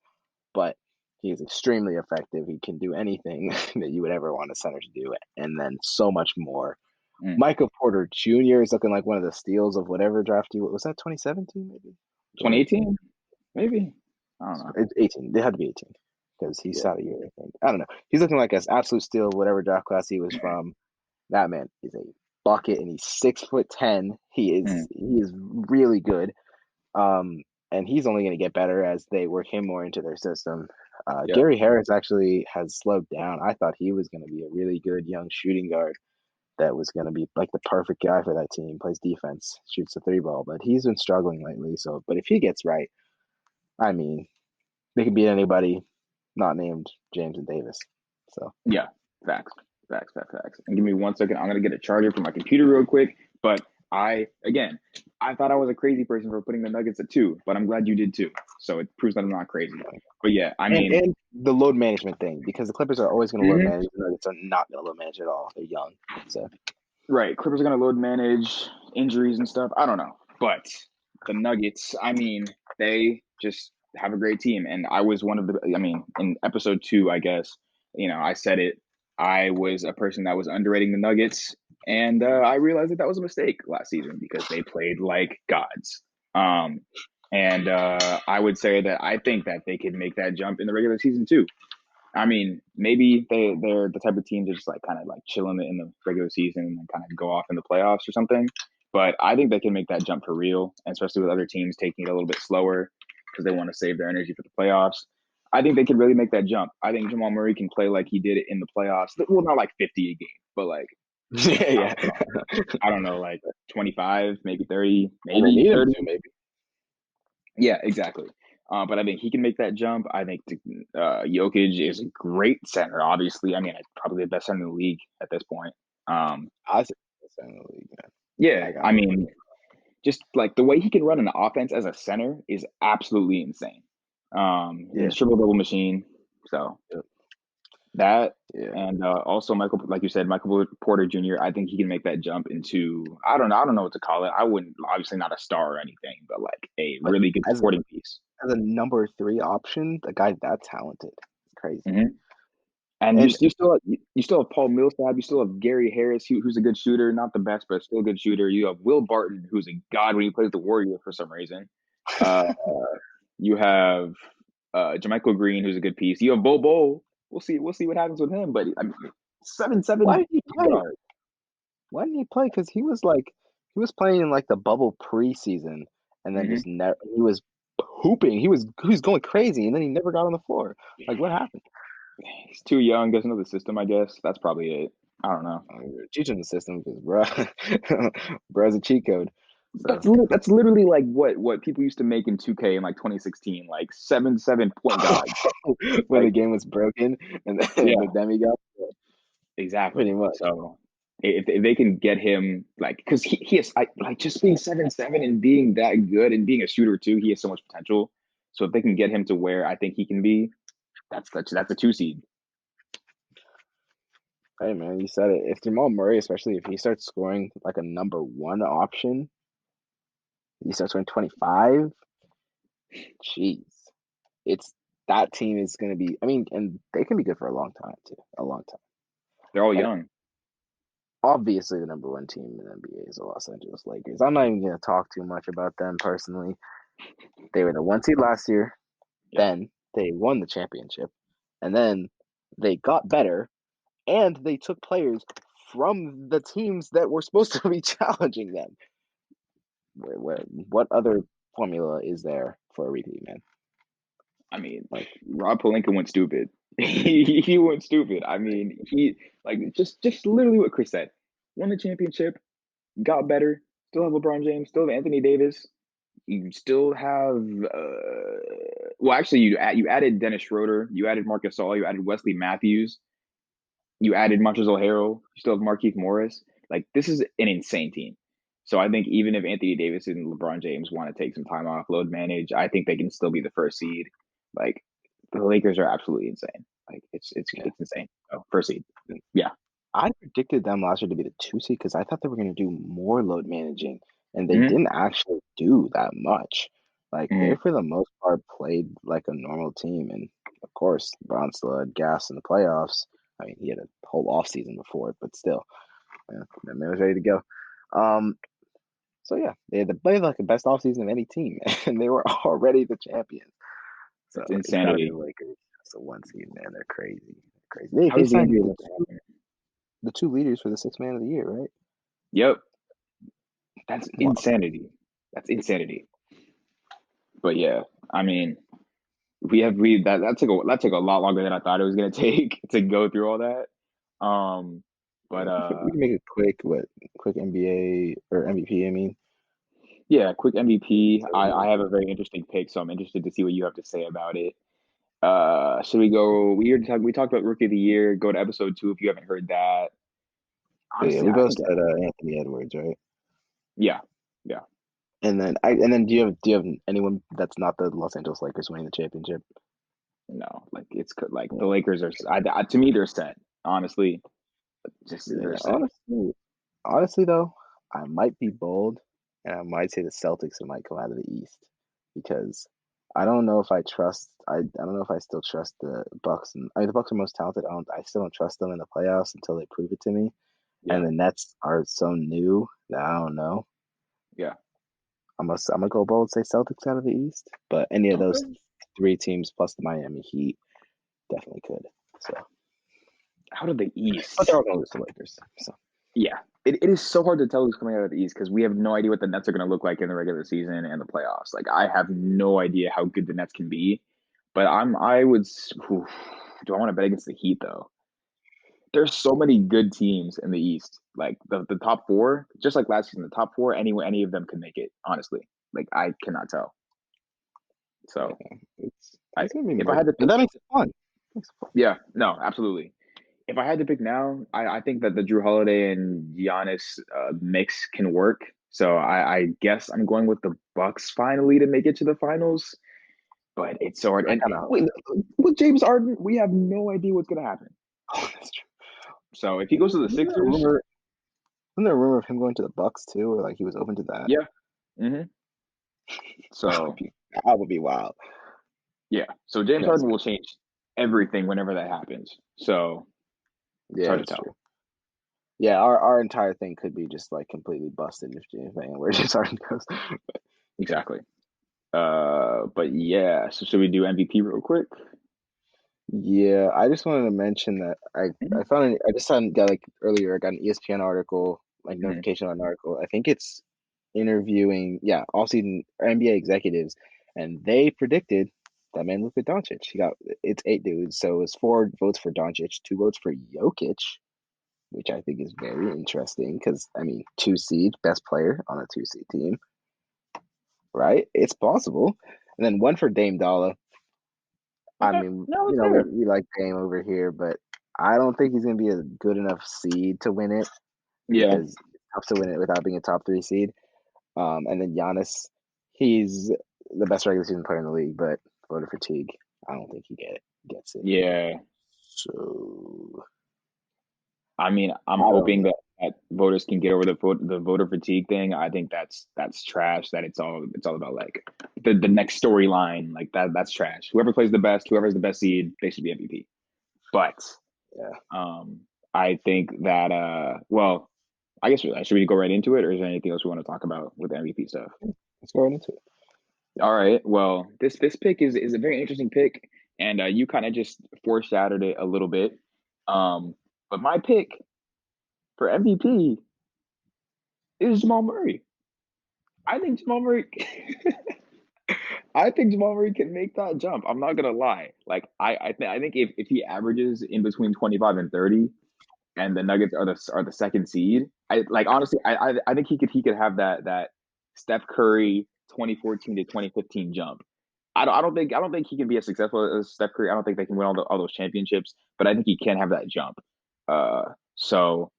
but he is extremely effective. He can do anything that you would ever want a center to do, and then so much more. Mm. Michael Porter Jr. is looking like one of the steals of whatever draft he was that 2017 maybe or 2018, maybe. I don't know. 18. They had to be 18 because he Yeah. sat a year. I think I don't know. He's looking like an absolute steal, whatever draft class he was from. That man is a bucket, and he's 6'10". Mm. He is really good. Um, and he's only going to get better as they work him more into their system. Yeah. Gary Harris actually has slowed down. I thought he was going to be a really good young shooting guard that was going to be like the perfect guy for that team. Plays defense, shoots the three ball, but he's been struggling lately. So, but if he gets right, I mean, they can beat anybody not named James and Davis. So, Yeah, facts, facts. And give me 1 second. I'm gonna get a charger for my computer real quick. But again, I thought I was a crazy person for putting the Nuggets at 2, but I'm glad you did too. So it proves that I'm not crazy. But yeah, I and mean, and the load management thing because the Clippers are always going to load mhm, manage. The Nuggets are not going to load manage at all. They're young, so right. Clippers are gonna load manage injuries and stuff. I don't know, but the Nuggets, I mean, they just have a great team, and I was one of the. I mean, in episode 2, I guess I said it. I was a person that was underrating the Nuggets, and I realized that that was a mistake last season because they played like gods. Um, and I would say that I think that they could make that jump in the regular season too. I mean, maybe they're the type of team to just like kind of like chill in the regular season and then kind of go off in the playoffs or something. But I think they can make that jump for real, and especially with other teams taking it a little bit slower because they want to save their energy for the playoffs. I think they could really make that jump. I think Jamal Murray can play like he did it in the playoffs. Well, not like 50 a game, but like Yeah, I don't know, I don't know, like 25, maybe 30, when they maybe need him 30. to, maybe. Yeah, exactly. But I think he can make that jump. I think Jokic is a great center. Obviously, I mean, probably the best center in the league at this point. Um, I say that's in the league, man. yeah, I got I no. mean, just like the way he can run an offense as a center is absolutely insane. He's Yeah, a triple double machine. So yeah, that yeah. and also Michael, like you said, Michael Porter Jr. I think he can make that jump into I don't know what to call it. I wouldn't obviously not a star or anything, but like a But really good as supporting piece. a number three option, the guy that talented, it's crazy. Hmm. And And you still have Paul Millsap, you still have Gary Harris, who's a good shooter, not the best, but still a good shooter. You have Will Barton, who's a god when he plays the Warrior for some reason. Uh, you have Jermichael Green, who's a good piece. You have Bo. We'll see what happens with him. But I mean, why 7'7" did he point play? guard. Why didn't he play? Because he was playing in like the bubble preseason, and then Hmm. just never. He was hooping. He was going crazy, and then he never got on the floor. Like what happened? He's too young, doesn't know the system. I guess that's probably it. I don't know. We're teaching the system because bro, bro's a cheat code. So That's literally like what people used to make in 2K in like 2016, like 7'7" point guard. when the Like game was broken and yeah, the demigod, pretty exactly. much. So if they can get him like because he has like just being 7'7" and being that good and being a shooter too, he has so much potential. So if they can get him to where I think he can be, that's a two seed. Hey man, you said it. If Jamal Murray, especially if he starts scoring like a number one option, he starts scoring 25. Jeez, it's that team is going to be. I mean, and they can be good for a long time too, a long time. They're all And young. obviously, the number one team in the NBA is the Los Angeles Lakers. I'm not even going to talk too much about them personally. They were the one seed last year. Yeah. Then they won the championship, and then they got better, and they took players from the teams that were supposed to be challenging them. What other formula is there for a repeat, man? I mean, Like, Rob Pelinka went stupid. He went stupid. I mean, he like just literally what Chris said. Won the championship, got better. Still have LeBron James. Still have Anthony Davis. You still have well, actually, you added Dennis Schroeder. You added Marcus Gasol. You added Wesley Matthews. You added Montrezl Harrell. You still have Markieff Morris. Like this is an insane team. So I think even if Anthony Davis and LeBron James want to take some time off, load manage, I think they can still be the first seed. Like the Lakers are absolutely insane. Like yeah. it's insane. Oh, first seed. Yeah. I predicted them last year to be the two seed because I thought they were going to do more load managing, and they Mm-hmm. didn't actually do that much. Like they, Mm-hmm. for the most part, played like a normal team, and of course, Bron still had gas in the playoffs. I mean, he had a whole off season before it, but still, yeah, that man was ready to go. Um, so yeah, they had like the best offseason of any team, and they were already the champions. So It's it's got to be insanity. the Lakers. It's the one seed, man. They're crazy. They're crazy. They How they does the signed NBA let that happen? the two leaders for the sixth man of the year, right? Yep. That's Wow. insanity. That's insanity. But yeah, I mean, we that took a lot longer than I thought it was gonna take to go through all that. But We can make it quick. What quick NBA or MVP? I mean, yeah, quick MVP. so we I have a very interesting pick, so I'm interested to see what you have to say about it. Should we go? We talked about rookie of the year. Go to episode 2 if you haven't heard that. yeah, Honestly, we I both think said Anthony Edwards, right? yeah, yeah. And then do you have anyone that's not the Los Angeles Lakers winning the championship? No, like like Yeah, the Lakers are. To me, they're set. Honestly, just they're yeah. set. Honestly though, I might be bold, and I might say the Celtics might come out of the East because I don't know if I trust. I don't know if I still trust the Bucks. And I mean, the Bucks are most talented. I still don't trust them in the playoffs until they prove it to me. Yeah, And the Nets are so new that I don't know. yeah. I'm gonna go bold and say Celtics out of the East, but any of those Okay. three teams plus the Miami Heat definitely could. So, Out of the but they're East. all gonna lose to Lakers. So Yeah, it is so hard to tell who's coming out of the East because we have no idea what the Nets are going to look like in the regular season and the playoffs. Like, I have no idea how good the Nets can be. But oof, do I want to bet against the Heat though? There's so many good teams in the East. Like the top four, just like last season, the top four, anywhere any of them could make it, honestly. Like I cannot tell. Yeah, So I it's gonna be if I more, had to but pick, that makes it fun. Makes it fun. yeah, no, absolutely. If I had to pick now, I think that the Drew Holiday and Giannis mix can work. So I guess I'm going with the Bucks finally to make it to the finals. But it's so hard. I And kind of hope wait, so. with James Harden, we have no idea what's gonna happen. Oh, that's true. So if he goes to the Sixers, Wasn't there a rumor of him going to the Bucks too, or like he was open to that? yeah. That would So be that would be wild. yeah. So James That's Harden will change everything whenever that happens. So it's yeah, hard to that's tell. true. Yeah, our entire thing could be just like completely busted if where James Harden goes. Exactly. But yeah. So should we do MVP real quick? Yeah, I just wanted to mention that I Hmm. found I just got like earlier I got an ESPN article like Hmm. notification on an article. I think it's interviewing all season NBA executives, and they predicted that man Luka Doncic. He got it's 8 dudes, so it's 4 votes for Doncic, 2 votes for Jokic, which I think is very interesting because I mean 2 seed best player on a 2 seed team, right? It's possible, and then one for Dame Dollar. I Okay. mean, No, you it's know, fair. we like Dame over here, but I don't think he's gonna be a good enough seed to win it Yeah. because it's tough to win it without being a top 3 seed. And then Giannis, he's the best regular season player in the league, but voter fatigue, I don't think gets it. Yeah. So I mean, I'm I don't hoping know. that voters can get over the voter fatigue thing. I think that's trash. That it's all about like the next storyline. Like that's trash. Whoever plays the best, whoever has the best seed, they should be MVP. But Yeah, I think that well, I guess should we go right into it, or is there anything else we want to talk about with the MVP stuff? let's go right into it. All right. Well, this pick is a very interesting pick, and you kind of just foreshadowed it a little bit. But my pick for MVP is Jamal Murray. I think Jamal Murray. I think Jamal Murray can make that jump. I'm not gonna lie. Like I think if he averages in between 25 and 30, and the Nuggets are the second seed, I like honestly. I think he could have that Steph Curry 2014 to 2015 jump. I don't think he can be as successful as Steph Curry. I don't think they can win all those championships, but I think he can have that jump. So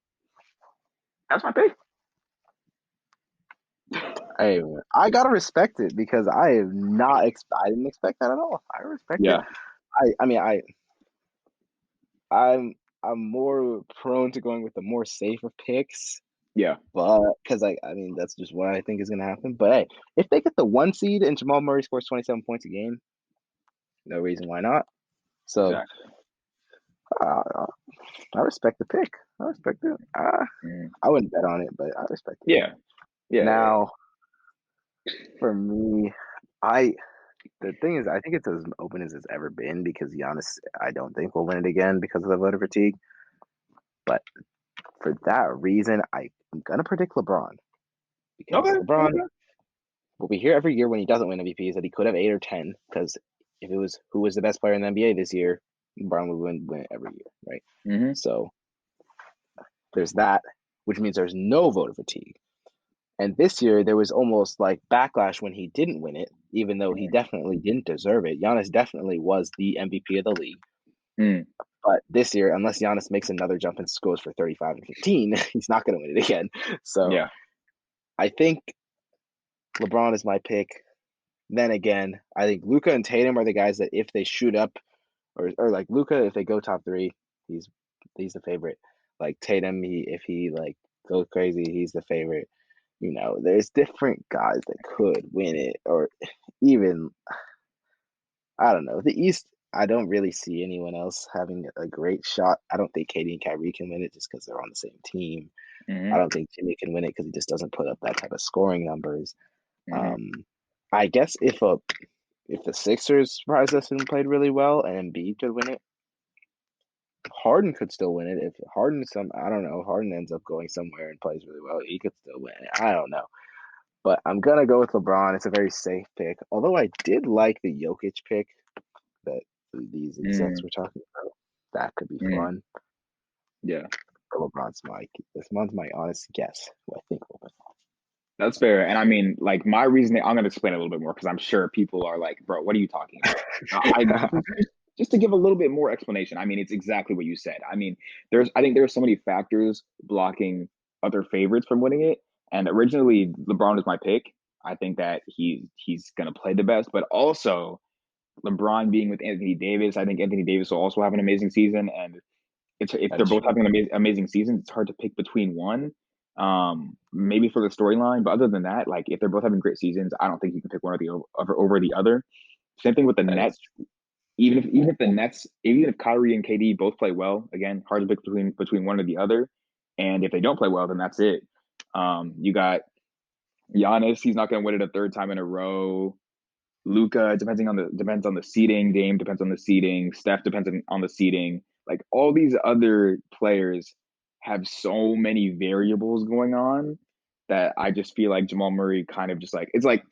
that's my pick. Hey, I gotta respect it because I have not. I didn't expect that at all. I respect it. Yeah, I mean, I'm I'm more prone to going with the more safer picks. yeah, But because I mean, that's just what I think is going to happen. But hey, if they get the 1 seed and Jamal Murray scores 27 points a game, no reason why not. So exactly. uh, I respect the pick. I respect it. Mhm. I wouldn't bet on it, but I respect it. Yeah, yeah. Now, for me, I the thing is, I think it's as open as it's ever been because Giannis, I don't think will win it again because of the voter fatigue. But for that reason, I'm gonna predict LeBron because Okay, LeBron, okay. what we hear every year when he doesn't win MVP is that he could have 8 or 10. Because if it was who was the best player in the NBA this year, LeBron would win every year, right? Hmm. So there's that, which means there's no voter fatigue. And this year there was almost like backlash when he didn't win it, even though he definitely didn't deserve it. Giannis definitely was the MVP of the league. Mm. But this year, unless Giannis makes another jump and scores for 35 and 15, he's not going to win it again. So Yeah. I think LeBron is my pick. Then again, I think Luca and Tatum are the guys that if they shoot up, or like Luca, if they go top 3, he's he's the favorite. Like Tatum, if he like goes crazy, he's the favorite. You know, there's different guys that could win it, or even I don't know. The East, I don't really see anyone else having a great shot. I don't think Katie and Kyrie can win it just because they're on the same team. I Hmm. don't think Jimmy can win it because he just doesn't put up that type of scoring numbers. Hmm. Um, I guess if the Sixers surprised us and played really well and Embiid could win it, Harden could still win it. If Harden I don't know, Harden ends up going somewhere and plays really well, he could still win it. I don't know. But I'm gonna go with LeBron. It's a very safe pick. Although I did like the Jokic pick, these execs Mm, we're talking about. That could be mm, fun. yeah. But this month's my honest guess who I think will win. That's fair. And I mean, like my reasoning, I'm going to explain a little bit more because I'm sure people are like, bro, what are you talking about? I just to give a little bit more explanation. I mean, it's exactly what you said. I mean, I think there's so many factors blocking other favorites from winning it. And originally, LeBron was my pick. I think that he's going to play the best, but also LeBron being with Anthony Davis, I think Anthony Davis will also have an amazing season. And if they're That's both true. having an amazing season, it's hard to pick between one. Maybe for the storyline, but other than that, like if they're both having great seasons, I don't think you can pick one or the over the other. Same thing with the That Nets. is Even if the Nets, even if Kyrie and KD both play well, again, hard to pick between one or the other. And if they don't play well, then that's it. You got Giannis. He's not going to win it a third time in a row. Luca, depends on the seeding. Dame depends on the seeding. Steph depends on the seeding. Like all these other players have so many variables going on that I just feel like Jamal Murray kind of just like it's like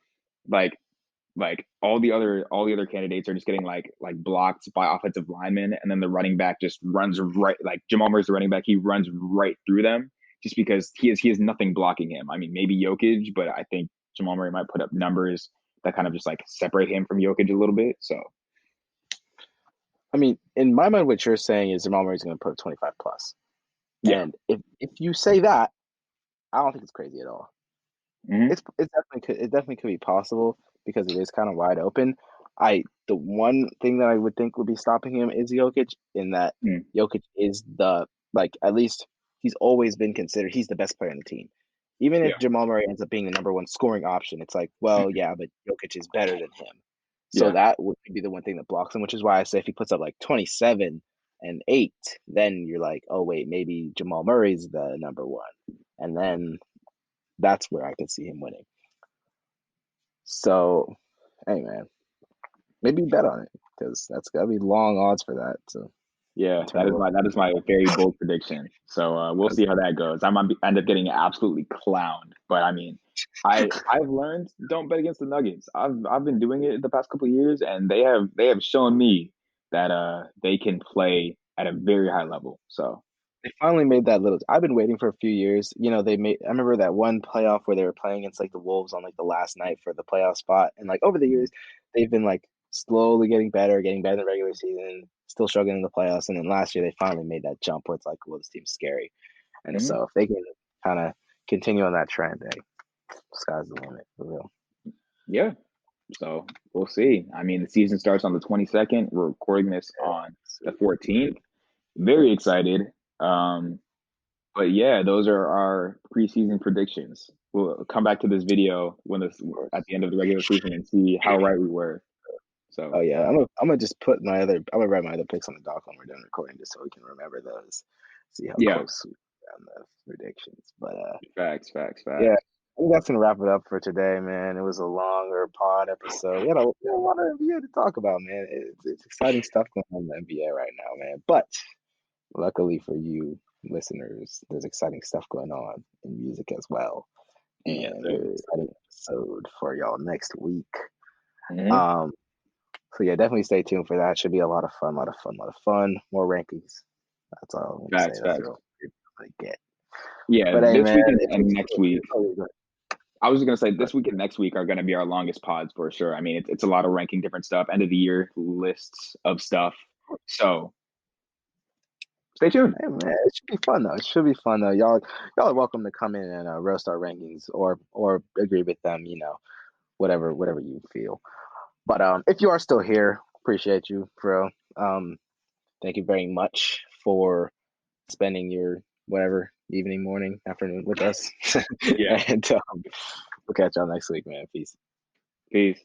all the other candidates are just getting like blocked by offensive linemen, and then the running back just runs right like Jamal Murray's the running back, he runs right through them just because he has nothing blocking him. I mean, maybe Jokic, but I think Jamal Murray might put up numbers that kind of just like separate him from Jokic a little bit. So I mean, in my mind, what you're saying is Jamal Murray's going to put up 25 plus. yeah. And if you say that, I don't think it's crazy at all. Hmm. It definitely could be possible because it is kind of wide open. The one thing that I would think would be stopping him is Jokic, in that Mm, Jokic is the like at least he's always been considered he's the best player on the team. Even if yeah. Jamal Murray ends up being the number one scoring option, it's like, well, Mm, yeah, but Jokic is better than him. So yeah. that would be the one thing that blocks him, which is why I say if he puts up like 27 and 8, then you're like, oh wait, maybe Jamal Murray's the number one. And then that's where I could see him winning. So, hey man, maybe bet on it because that's gotta be long odds for that to Yeah, turn a little. that is my very bold prediction. So we'll see how that goes. I might end up getting absolutely clowned, but I mean, I've learned don't bet against the Nuggets. I've been doing it the past couple of years, and they have shown me that they can play at a very high level. So They finally made that little. I've been waiting for a few years. They made. I remember that one playoff where they were playing against like the Wolves on like the last night for the playoff spot, and like over the years, they've been like slowly getting better in the regular season, still struggling in the playoffs, and then last year they finally made that jump where it's like, well, this team's scary, and mhm. so if they can kind of continue on that trend, hey, sky's the limit for real. Yeah. So we'll see. I mean, the season starts on the 22nd. We're recording this on the 14th. Very excited. Um, But yeah, those are our preseason predictions. We'll come back to this video Of at course. the end of the regular season and see how right we were. Oh So yeah, I'm gonna just put my other. I'm gonna write my other picks on the doc when we're done recording, just so we can remember those. See how yeah, close we are on the predictions. But facts, facts, yeah, facts. I think that's gonna wrap it up for today, man. It was a longer pod episode. We had a lot of NBA to talk about, man. It's exciting stuff going on in the NBA right now, man. But luckily for you listeners, there's exciting stuff going on in music as well, Yes, and we have an sir. exciting episode for y'all next week. Hmm. Um, So yeah, definitely stay tuned for that. Should be a lot of fun, a lot of fun, a lot of fun. More rankings. That's all I'm gonna say. Facts, That's facts. all you're gonna get. Yeah, But hey, this man, weekend it and was next cool. week. Oh, good. I was just gonna say But this week and next week are gonna be our longest pods for sure. I mean, it's a lot of ranking different stuff, end of the year lists of stuff. So stay tuned. hey, man, it should be fun though. It should be fun though. Y'all are welcome to come in and roast our rankings or agree with them. Whatever you feel. But if you are still here, appreciate you, bro. Thank you very much for spending your whatever evening, morning, afternoon with us. Yeah. And we'll catch y'all next week, man. Peace. Peace.